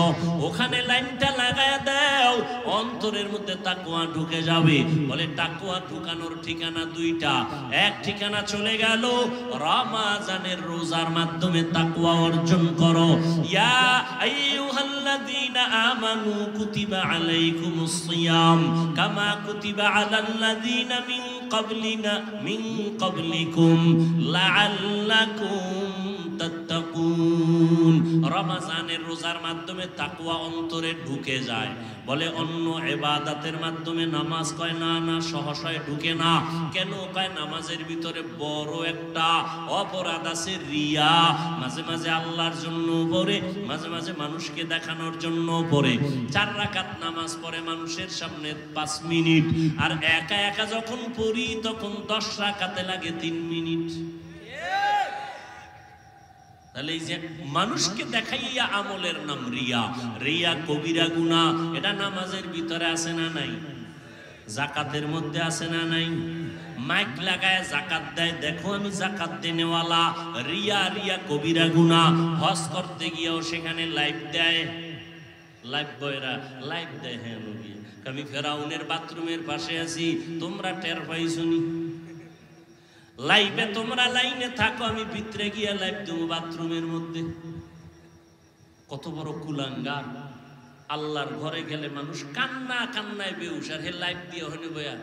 ওখানে লাইনটা লাগায় দাও, অন্তরের মধ্যে তাকওয়া ঢুকে যাবে। বলে তাকওয়া ঢুকানোর ঠিকানা দুইটা। এক ঠিকানা চলে গেল, রমজানের রোজার মাধ্যমে তাকওয়া অর্জন করো। ইয়া আইয়ুহাল্লাযীনা আমানু কুতিবা আলাইকুমুস সিয়াম কামা কুতিবা আলাল্লাযীনা মিন ক্বাবলিকুম লাআল্লাকুম তাত্তাকুন। রমজানের রোজার মাধ্যমে তাকওয়া অন্তরে ঢুকে যায়। বলে অন্য ইবাদতের মাধ্যমে নামাজ, কয় না না, সহসায় ঢুকে না। কেন? কয় নামাজের ভিতরে বড় একটা অপরাধ আছে, রিয়া। মাঝে মাঝে আল্লাহর জন্য পড়ে, মাঝে মাঝে মানুষকে দেখানোর জন্য পড়ে। 4 রাকাত নামাজ পড়ে মানুষের সামনে 5 মিনিট, আর একা একা যখন পড়ি তখন 10 রাকাতে লাগে 3 মিনিট। তাহলে এই যে মানুষকে দেখাইয়া আমলের নাম রিয়া। রিয়া কবিরা গুনাহ। এটা নামাজের ভিতরে আছে না নাই? যাকাতের মধ্যে আছে না নাই? মাইক লাগায় যাকাত দেয়, দেখো আমি যাকাত দেনেওয়ালা। রিয়া, রিয়া কবিরা গুনাহ। হজ করতে গিয়েও সেখানে লাইভ দেয়, লাইভ বয়রা লাইভ দেয়। হ্যাঁ নবী, আমি ফেরাউনের বাথরুমের পাশে আছি, তোমরা টের পাইছনি? লাইভে তোমরা লাইনে থাকো, আমি ভিতরে গিয়া লাইভ দেবো বাথরুমের মধ্যে। কত বড় কুলাঙ্গার! আল্লাহর ঘরে গেলে মানুষ কান্না কান্নায় বেউস, আর হে লাইভ দিয়ে হইনি বয়া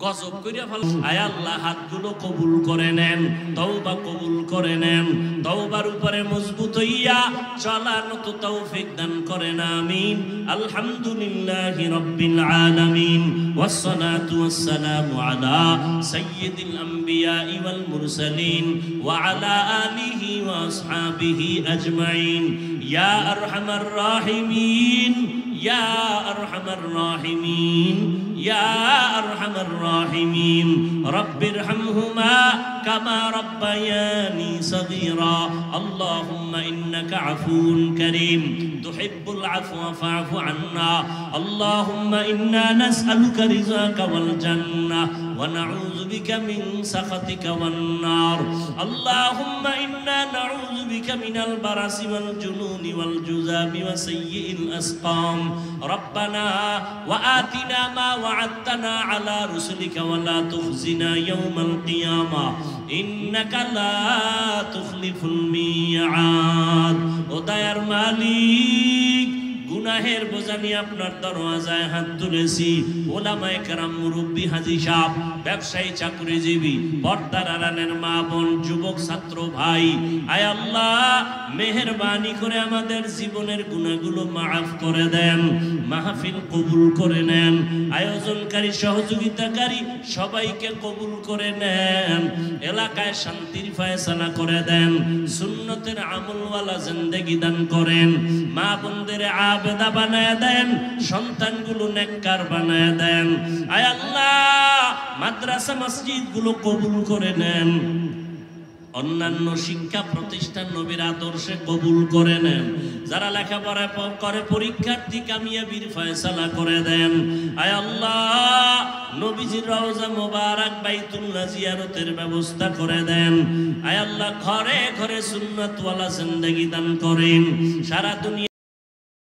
গজব করিয়া ফেল। আয় আল্লাহ হাতগুলো কবুল করে নেন, তওবা কবুল করে নেন। তওবার উপরে মজবুত হইয়া চলার মতো তৌফিক দান করেন, আমিন। আলহামদুলিল্লাহি রাব্বিল আলামিন, ওয়াসসালাতু ওয়াসসালামু আলা সাইয়্যিদিল আম্বিয়া ওয়াল মুরসালিন ওয়া আলা আলিহি ওয়া আসহাবিহি আজমাইন। ইয়া আরহামার রাহিমিন, ইয়া আরহামার রাহিমিন, ইয়া আরহামার রাহিমিন। রব্বিরহামহুমা কামা রাব্বায়ানি সগীরা। আল্লাহুম্মা ইন্নাকা আফুউন কারীম তুহিব্বুল আফওয়া ফা'ফু আন্না। আল্লাহুম্মা ইন্না নাসআলুকা রিযাকা ওয়াল জান্নাহ ونعوذ بك من سخطك والنار اللهم إنا نعوذ بك من البرص والجنون والجذام وسيء الأسقام ربنا وآتنا ما وعدتنا على رسلك ولا تخزنا يوم القيامة إنك لا تخلف الميعاد ودير মালিক গুনাহের বোঝা নিয়ে আপনার দরওয়াজায় হাত তুলেছি ওলামায়ে কেরাম মুরব্বি হাজী সাহেব ব্যবসায়ী চাকরিজীবী পর্দার আড়ালের মা বোন যুবক ছাত্র ভাই আয় আল্লাহ মেহেরবানি করে আমাদের জীবনের গুনাহগুলো মাফ করে দেন মাহফিল কবুল করে নেন আয়োজনকারী সহযোগিতাকারী সবাইকে কবুল করে নেন এলাকায় শান্তির ফয়সালা করে দেন সুন্নতের আমলওয়ালা জিন্দেগি দান করেন মা বোনদের আবেদা বানায় দেন সন্তানগুলো নেককার বানায় দেন আয় আল্লাহ মাদ্রাসা মসজিদগুলো কবুল করে নেন অন্যান্য শিক্ষা প্রতিষ্ঠান নবীর আদর্শে কবুল করে নেন যারা লেখাপড়া করে পরীক্ষার্থী কামিয়াবির ফয়সালা করে দেন আয় আল্লাহ নবীজির রওজা মোবারক বাইতুল্লাহ জিয়ারতের ব্যবস্থা করে দেন আয় আল্লাহ ঘরে ঘরে সুন্নাতওয়ালা জিন্দেগি দান করেন সারা দুনিয়া